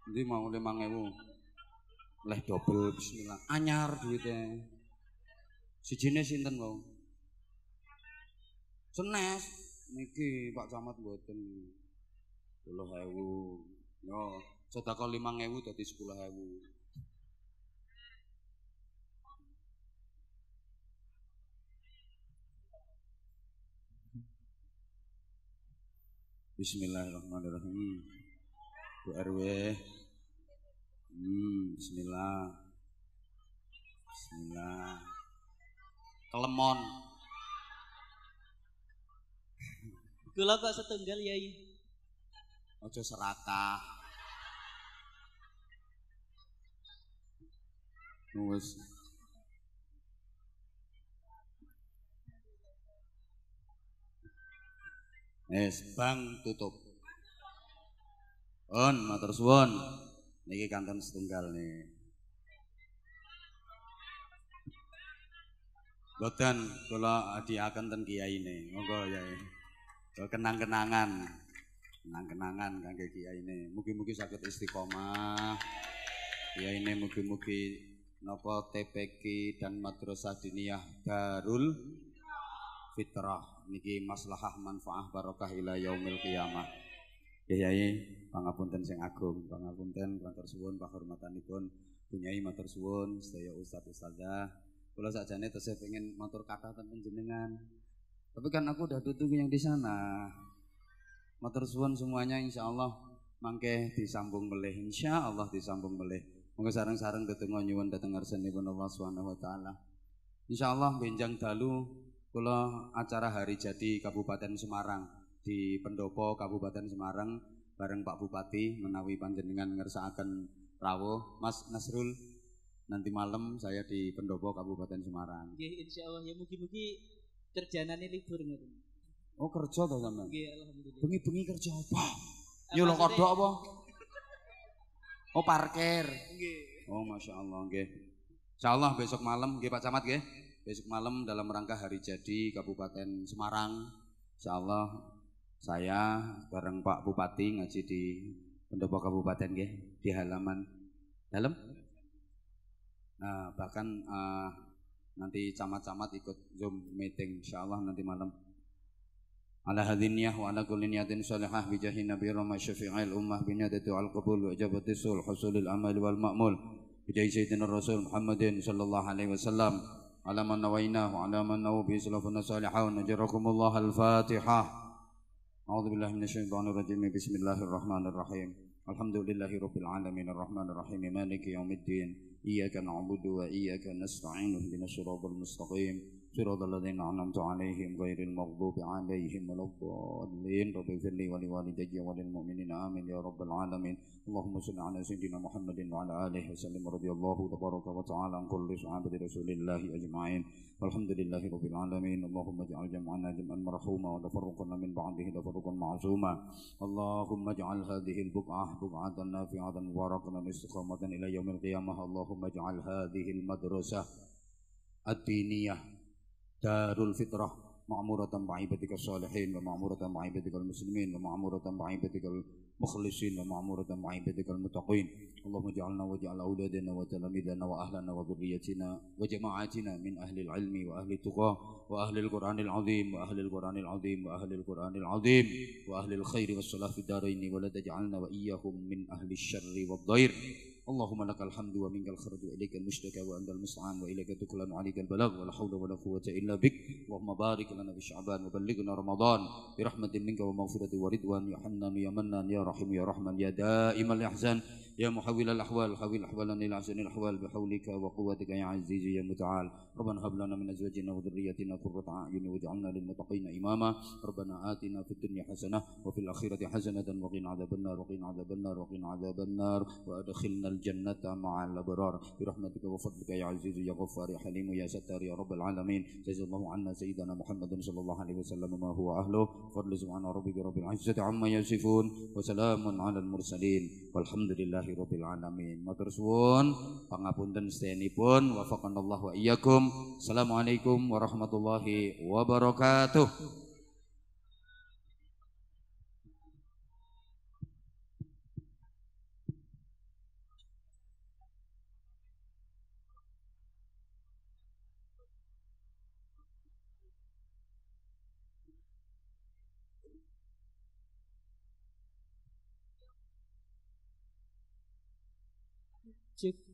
Nanti mau 5.000. Leh double bismillah. Anyar duitnya. Sijine sinten mau? Senes. Niki Pak Camat mboten 10.000. Yo, sedekah 5.000 dadi 10.000. Bismillahirrahmanirrahim. Bu RW. Bismillah. Kelemon. Kula kok setunggal Yai. Ojo serakah. Wes. Bang tutup. Matur suwun. Niki kanton setunggal nih. Boten kula hadiahaken ten kiyaine. Monggo Yai. Kenang-kenangan kangge kiyaine. Mugi-mugi saged istiqomah. Kiyaine mugi-mugi napa TPQ dan Madrasah Diniyah Darul Fitrah niki maslahah manfaah barokah ila yaumil qiyamah. Yai pangapunten sing agung, pangapunten matur suwun pahormatanipun Bunyai matur suwun sedaya ustaz ustazah. Kula sakjane tesih pengen matur kathah ten panjenengan. Tapi kan aku udah tutup yang di sana. Matur suwun semuanya insyaallah mangke disambung melih, insyaallah disambung melih. Monggo sareng-sareng tetungga nyuwun dhateng ngarsanipun Allah Subhanahu wa taala. Insyaallah benjang dalu kula acara hari jadi Kabupaten Semarang di Pendopo Kabupaten Semarang bareng Pak Bupati menawi panjenengan ngersakaken rawuh Mas Nasrul nanti malam saya di Pendopo Kabupaten Semarang. Nggih insyaallah ya mugi-mugi kerjanane libur ngoten. Oh kerja to sampean? Nggih alhamdulillah. Bengi-bengi kerja apa? Nyuluk kodok apa? Oh parkir. Nggih. Oh masyaallah nggih. Insyaallah besok malam nggih Pak Camat nggih. Besok malam dalam rangka hari jadi Kabupaten Semarang, insyaallah saya bareng Pak Bupati ngaji di Pendopo Kabupaten nggih di halaman dalam. Nah, bahkan nanti camat-camat ikut Zoom meeting insyaallah nanti malam. Ala hadiniyah wa ala kulli niyatin salihah bi jahi Nabi Rahmah Syafi'il ummah bi niyati al-qabul wa ijabati sul husulil amal wal ma'mul bi jahi sayyidina Rasul Muhammadin sallallahu alaihi wasallam. على من نويناه وعلى من نووا به سلفنا الصالحون نجركم الله الفاتحة. أعوذ بالله من الشيطان الرجيم بسم الله الرحمن الرحيم. الحمد لله رب العالمين الرحمن الرحيم مالك يوم الدين إياك نعبد وإياك نستعين اهدنا الصراط المستقيم صراط الذين أنعمت عليهم غير المغضوب عليهم ولا الضالين رب اغفر لي ولوالدي وللمؤمنين آمين يا رب العالمين اللهم صل على سيدنا محمد وعلى آله وسلم رضي الله تبارك وتعالى عن كل صحابة رسول الله أجمعين والحمد لله رب العالمين اللهم اجعل جمعنا جمعا مرحوما وتفرقنا من بعده تفرقا معصوما اللهم اجعل هذه البقعة بقعة نافعة مباركة استقامة إلى يوم القيامة اللهم اجعل هذه المدرسة الدينية دار الفطرة معمورة بعبادك الصالحين ومعمورة بعبادك المسلمين ومعمورة بعبادك المخلصين ومعمورة بعبادك المتقين اللهم اجعلنا واجعل أولادنا وتلاميذنا وأهلنا وذريتنا وجماعاتنا من أهل العلم وأهل التقى وأهل القرآن العظيم وأهل القرآن العظيم وأهل القرآن العظيم وأهل الخير والصلاح في الدارين ولا تجعلنا وإياهم من أهل الشر والضير اللهم لك الحمد ومنك الخرج وإليك المشتكى وأنت المستعان وإليك تكلن وعليك البلاغ ولا حول ولا قوة إلا بك اللهم بارك لنا في شعبان وبلغنا رمضان برحمة منك ومغفرة ورضوان يا حنان يا منان يا رحيم يا رحمن يا دائم الإحسان يا محول الأحوال حول أحوالنا إلى أحسن الأحوال بحولك وقوتك يا عزيز يا متعال ربنا هب لنا من أزواجنا وذرياتنا قرة أعين واجعلنا للمتقين إماما ربنا آتنا في الدنيا حسنة وفي الآخرة حسنة وقنا عذاب النار وقنا عذاب النار وقنا عذاب النار وأدخلنا الجنة مع الأبرار برحمتك وفضلك يا عزيز يا غفار يا حليم يا ستار يا رب العالمين جزا الله عنا سيدنا محمد صلى الله عليه وسلم ما هو أهله فضل سبحان ربك رب العزة عما يصفون وسلام على المرسلين والحمد لله رب العالمين matur suwun pangapunten sedenipun wafaqanallahu wa iyyakum assalamualaikum warahmatullahi wabarakatuh. Cek.